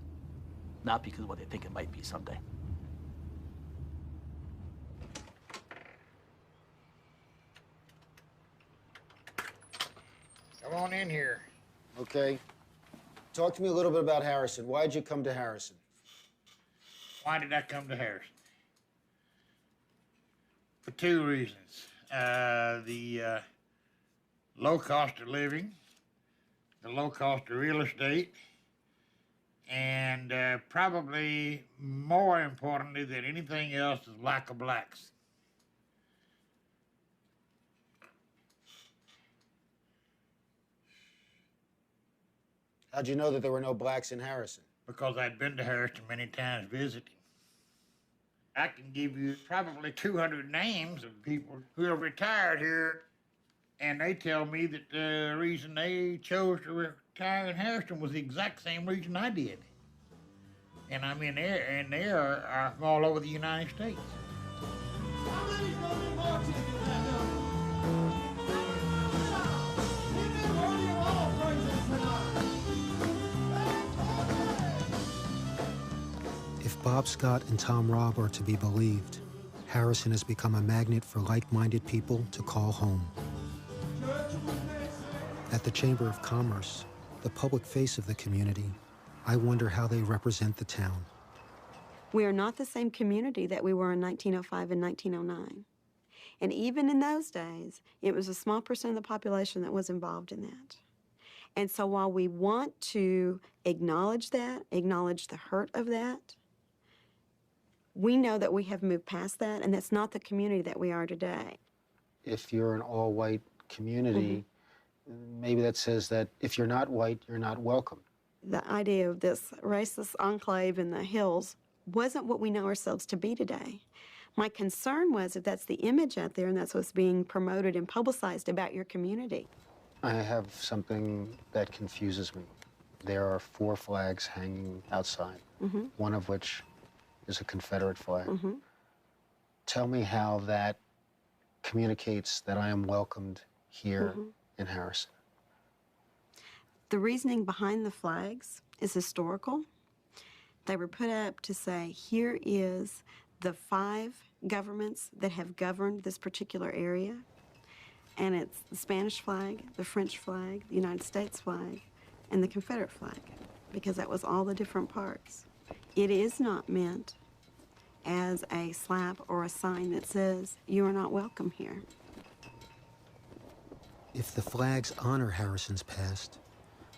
not because of what they think it might be someday. Come on in here. Okay. Talk to me a little bit about Harrison. Why'd you come to Harrison? Why did I come to Harrison? For two reasons. The low cost of living, the low cost of real estate, and probably more importantly than anything else is lack of blacks. How'd you know that there were no blacks in Harrison? Because I'd been to Harrison many times visiting. I can give you probably 200 names of people who have retired here, and they tell me that the reason they chose to retire in Harrison was the exact same reason I did. And I mean, they are from all over the United States. If Bob Scott and Tom Robb are to be believed, Harrison has become a magnet for like-minded people to call home. At the Chamber of Commerce, the public face of the community, I wonder how they represent the town. We are not the same community that we were in 1905 and 1909. And even in those days, it was a small percent of the population that was involved in that. And so while we want to acknowledge that, acknowledge the hurt of that, we know that we have moved past that, and that's not the community that we are today. If you're an all-white community, maybe that says that if you're not white, you're not welcome. The idea of this racist enclave in the hills wasn't what we know ourselves to be today. My concern was if that's the image out there and that's what's being promoted and publicized about your community. I have something that confuses me. There are 4 flags hanging outside, one of which is a Confederate flag. Tell me how that communicates that I am welcomed here in Harrison. The reasoning behind the flags is historical. They were put up to say, here is the 5 governments that have governed this particular area. And it's the Spanish flag, the French flag, the United States flag, and the Confederate flag, because that was all the different parts. It is not meant as a slap or a sign that says, you are not welcome here. If the flags honor Harrison's past,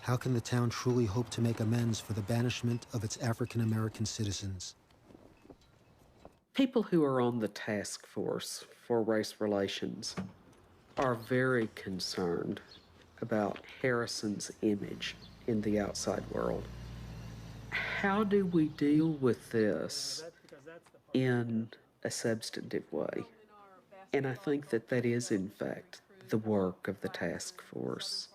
how can the town truly hope to make amends for the banishment of its African-American citizens? People who are on the task force for race relations are very concerned about Harrison's image in the outside world. How do we deal with this in a substantive way. And I think that that is, in fact, the work of the task force.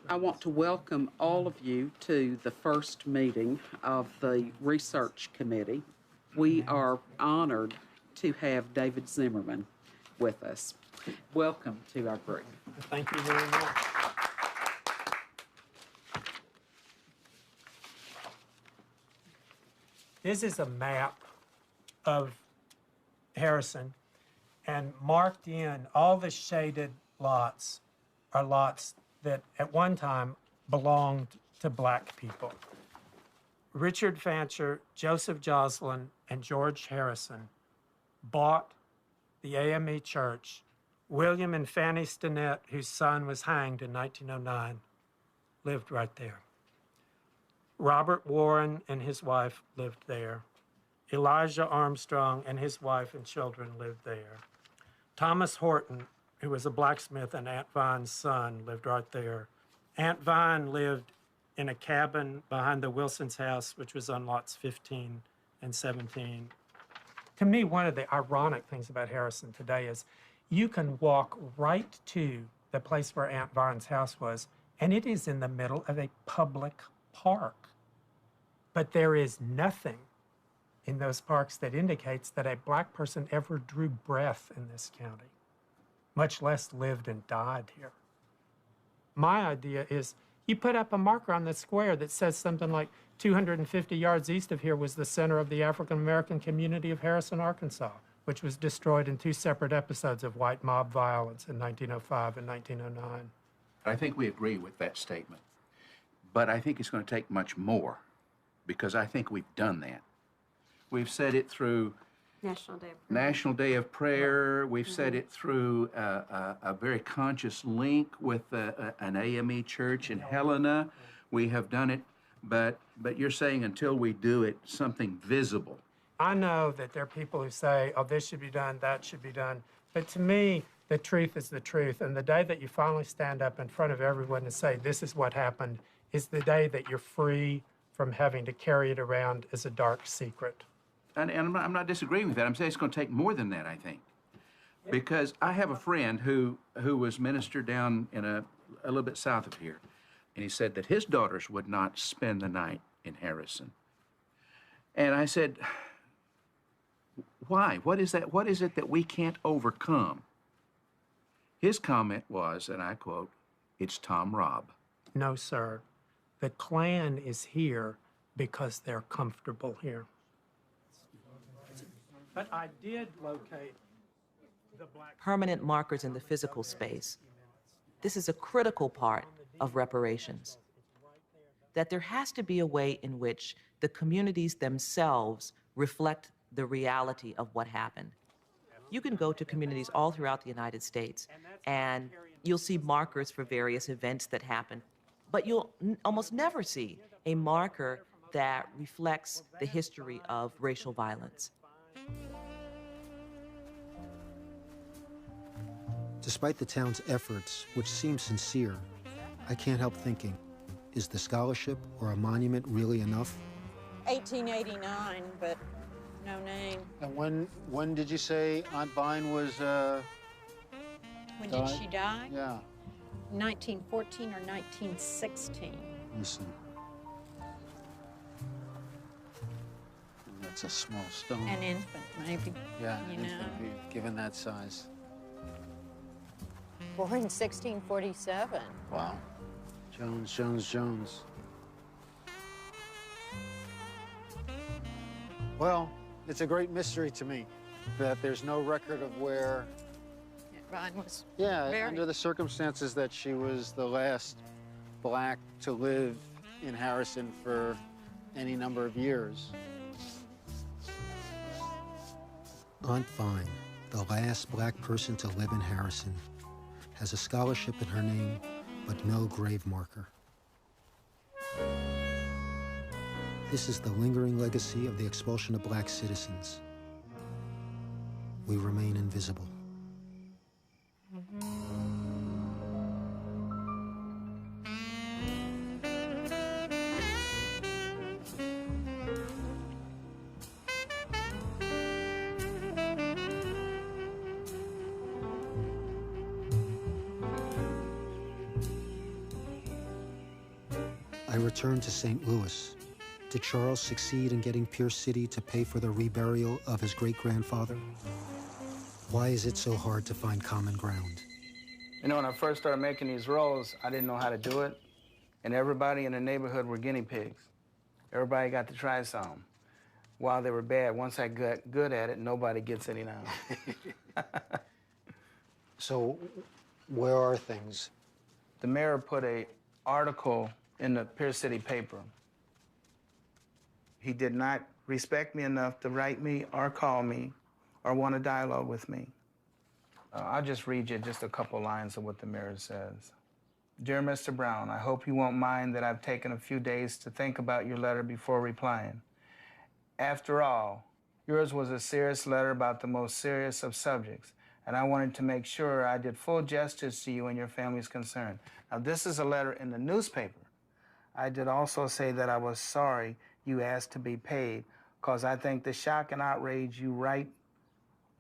I want to welcome all of you to the first meeting of the research committee. We are honored to have David Zimmerman with us. Welcome to our group. Thank you very much. This is a map of Harrison, and marked in all the shaded lots are lots that at one time belonged to black people. Richard Fancher, Joseph Joslin, and George Harrison bought the AME Church. William and Fanny Stinnett, whose son was hanged in 1909, lived right there. Robert Warren and his wife lived there. Elijah Armstrong and his wife and children lived there. Thomas Horton, who was a blacksmith and Aunt Vine's son, lived right there. Aunt Vine lived in a cabin behind the Wilson's house, which was on lots 15 and 17. To me, one of the ironic things about Harrison today is you can walk right to the place where Aunt Vine's house was, and it is in the middle of a public park. But there is nothing in those parks that indicates that a black person ever drew breath in this county, much less lived and died here. My idea is you put up a marker on the square that says something like 250 yards east of here was the center of the African-American community of Harrison, Arkansas, which was destroyed in 2 separate episodes of white mob violence in 1905 and 1909. I think we agree with that statement, but I think it's going to take much more, because I think we've done that. We've said it through National Day of Prayer. We've said it through a very conscious link with an AME church in Helena. We have done it, but you're saying until we do it, something visible. I know that there are people who say, oh, this should be done, that should be done. But to me, the truth is the truth. And the day that you finally stand up in front of everyone and say, this is what happened, is the day that you're free from having to carry it around as a dark secret. And I'm not disagreeing with that. I'm saying it's going to take more than that, I think. Because I have a friend who was minister down in a little bit south of here. And he said that his daughters would not spend the night in Harrison. And I said, why? What is that? What is it that we can't overcome? His comment was, and I quote, it's Tom Robb. No, sir. The Klan is here because they're comfortable here. But I did locate the black... Permanent markers in the physical space. This is a critical part of reparations. That there has to be a way in which the communities themselves reflect the reality of what happened. You can go to communities all throughout the United States and you'll see markers for various events that happen, but you'll almost never see a marker that reflects the history of racial violence. Despite the town's efforts, which seem sincere, I can't help thinking, is the scholarship or a monument really enough? 1889, but no name. And when did you say Aunt Vine was, When did she die? Yeah. 1914 or 1916. Listen. That's a small stone. An infant, maybe. Yeah, you an know. infant, given that size. Born in 1647. Wow. Jones, Jones, Jones. Well, it's a great mystery to me that there's no record of where... Vine was Yeah, under the circumstances that she was the last black to live in Harrison for any number of years. Aunt Vine, the last black person to live in Harrison, has a scholarship in her name, but no grave marker. This is the lingering legacy of the expulsion of black citizens. We remain invisible. returned to St. Louis. Did Charles succeed in getting Pierce City to pay for the reburial of his great-grandfather? Why is it so hard to find common ground? You know, when I first started making these rolls, I didn't know how to do it, and everybody in the neighborhood were guinea pigs. Everybody got to try some. While they were bad, once I got good at it, nobody gets any now. So, where are things? The mayor put an article in the Pierce City paper. He did not respect me enough to write me or call me or want a dialogue with me. I'll just read you just a couple lines of what the mayor says. Dear Mr. Brown, I hope you won't mind that I've taken a few days to think about your letter before replying. After all, yours was a serious letter about the most serious of subjects, and I wanted to make sure I did full justice to you and your family's concern. Now, this is a letter in the newspaper. I did also say that I was sorry you asked to be paid, because I think the shock and outrage you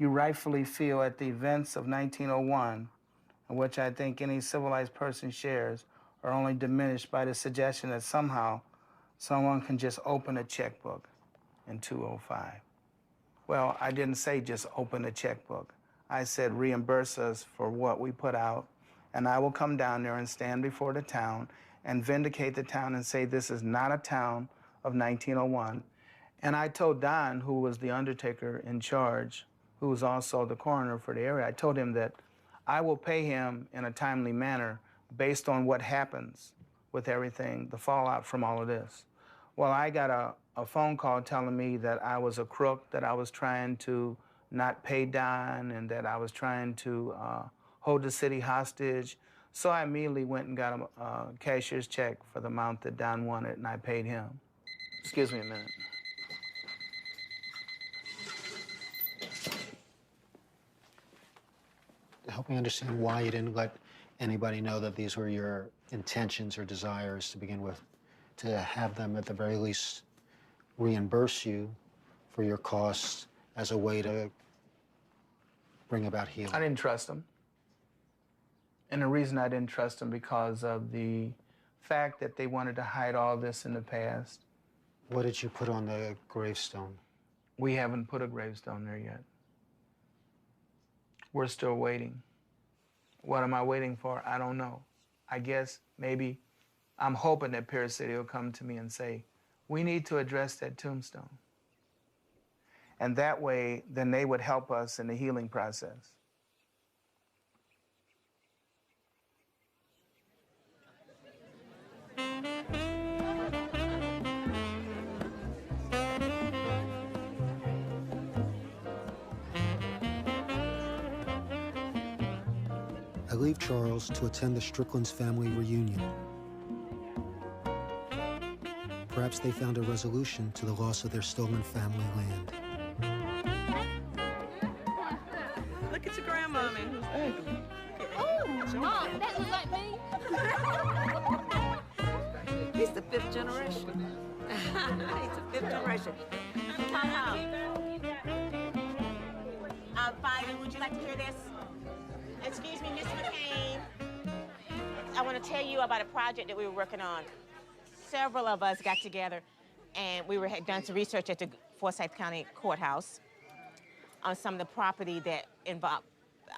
rightfully feel at the events of 1901, and which I think any civilized person shares, are only diminished by the suggestion that somehow someone can just open a checkbook in 205. Well, I didn't say just open a checkbook. I said reimburse us for what we put out, and I will come down there and stand before the town and vindicate the town and say this is not a town of 1901. And I told Don, who was the undertaker in charge, who was also the coroner for the area, I told him that I will pay him in a timely manner based on what happens with everything, the fallout from all of this. Well, I got a phone call telling me that I was a crook, that I was trying to not pay Don, and that I was trying to hold the city hostage. So I immediately went and got a cashier's check for the amount that Don wanted, and I paid him. Excuse me a minute. Help me understand why you didn't let anybody know that these were your intentions or desires to begin with, to have them at the very least reimburse you for your costs as a way to bring about healing. I didn't trust them. And the reason I didn't trust them because of the fact that they wanted to hide all this in the past. What did you put on the gravestone? We haven't put a gravestone there yet. We're still waiting. What am I waiting for? I don't know. I guess maybe I'm hoping that Pierce City will come to me and say, we need to address that tombstone. And that way, then they would help us in the healing process. I leave Charles to attend the Strickland's family reunion. Perhaps they found a resolution to the loss of their stolen family land. Look at your grandmommy. Oh, Mom, that looks like me. He's the fifth generation. He's the fifth generation. Fire, would you like to hear this? Excuse me, Miss McCain. I want to tell you about a project that we were working on. Several of us got together, and we had done some research at the Forsyth County Courthouse on some of the property that involved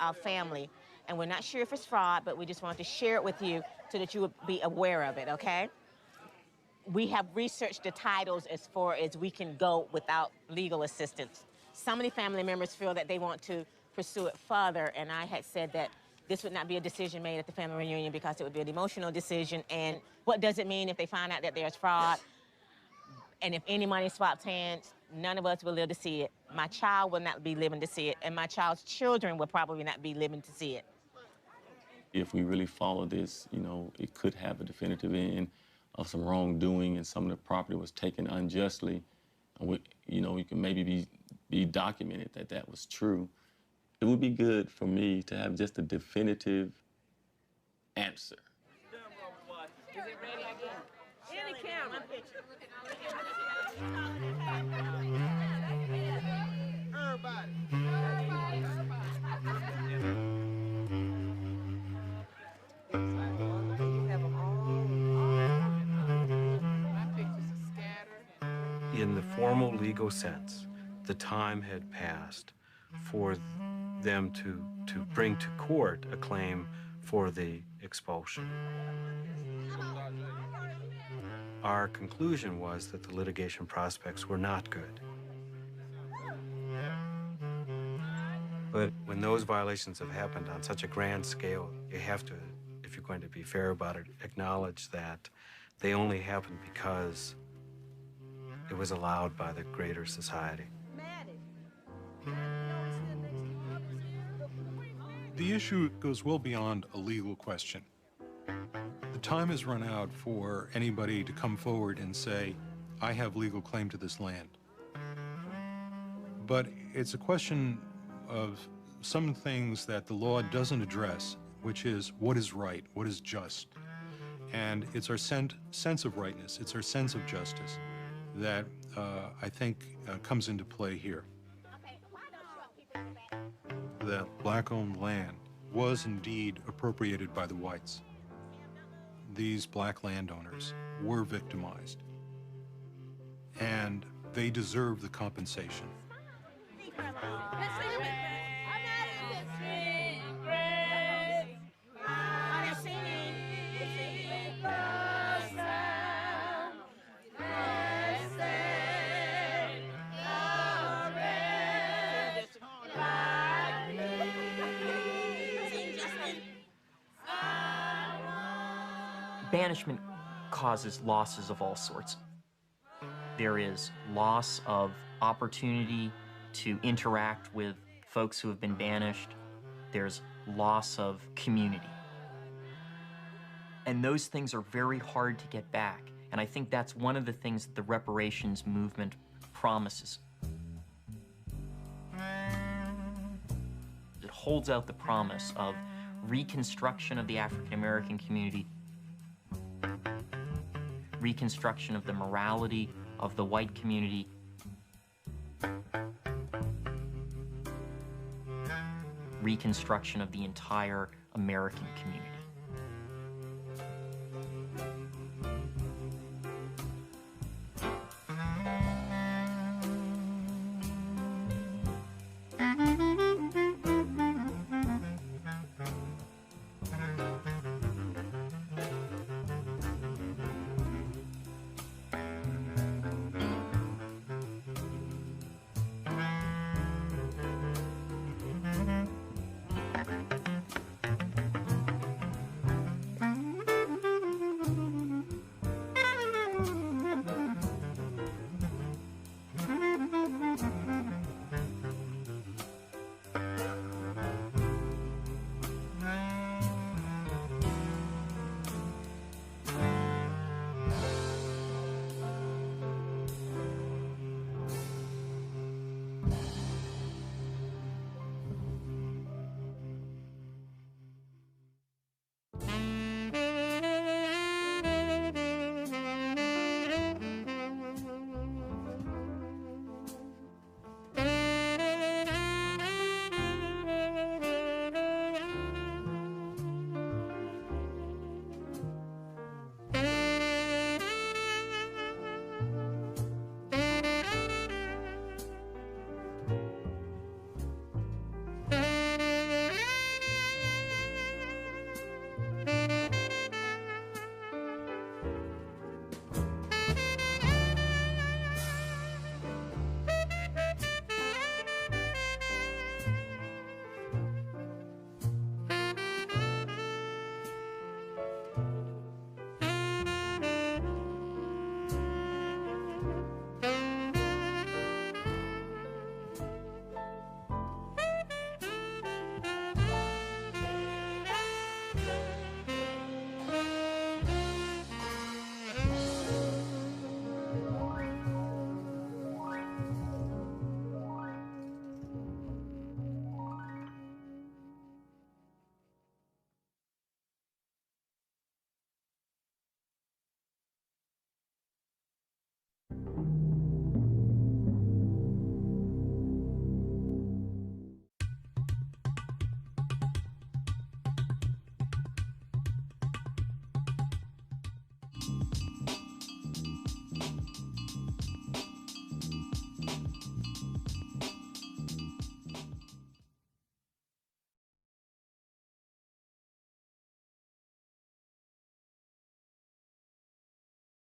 our family. And we're not sure if it's fraud, but we just wanted to share it with you so that you would be aware of it, okay? We have researched the titles as far as we can go without legal assistance. Some of the family members feel that they want to pursue it further, and I had said that this would not be a decision made at the family reunion because it would be an emotional decision, and what does it mean if they find out that there's fraud? And if any money swaps hands, none of us will live to see it. My child will not be living to see it, and my child's children will probably not be living to see it. If we really follow this, it could have a definitive end of some wrongdoing, and some of the property was taken unjustly. And you can maybe be documented that that was true. It would be good for me to have just a definitive answer. Is it ready again? Any camera. in the formal legal sense, the time had passed for them to bring to court a claim for the expulsion. Our conclusion was that the litigation prospects were not good. But when those violations have happened on such a grand scale, you have to, if you're going to be fair about it, acknowledge that they only happened because it was allowed by the greater society. The issue goes well beyond a legal question. The time has run out for anybody to come forward and say, I have legal claim to this land. But it's a question of some things that the law doesn't address, which is what is right, what is just. And it's our sense of rightness, it's our sense of justice that I think comes into play here. That black-owned land was indeed appropriated by the whites. These black landowners were victimized, and they deserve the compensation. Banishment causes losses of all sorts. There is loss of opportunity to interact with folks who have been banished. There's loss of community. And those things are very hard to get back. And I think that's one of the things that the reparations movement promises. It holds out the promise of reconstruction of the African American community, reconstruction of the morality of the white community, reconstruction of the entire American community.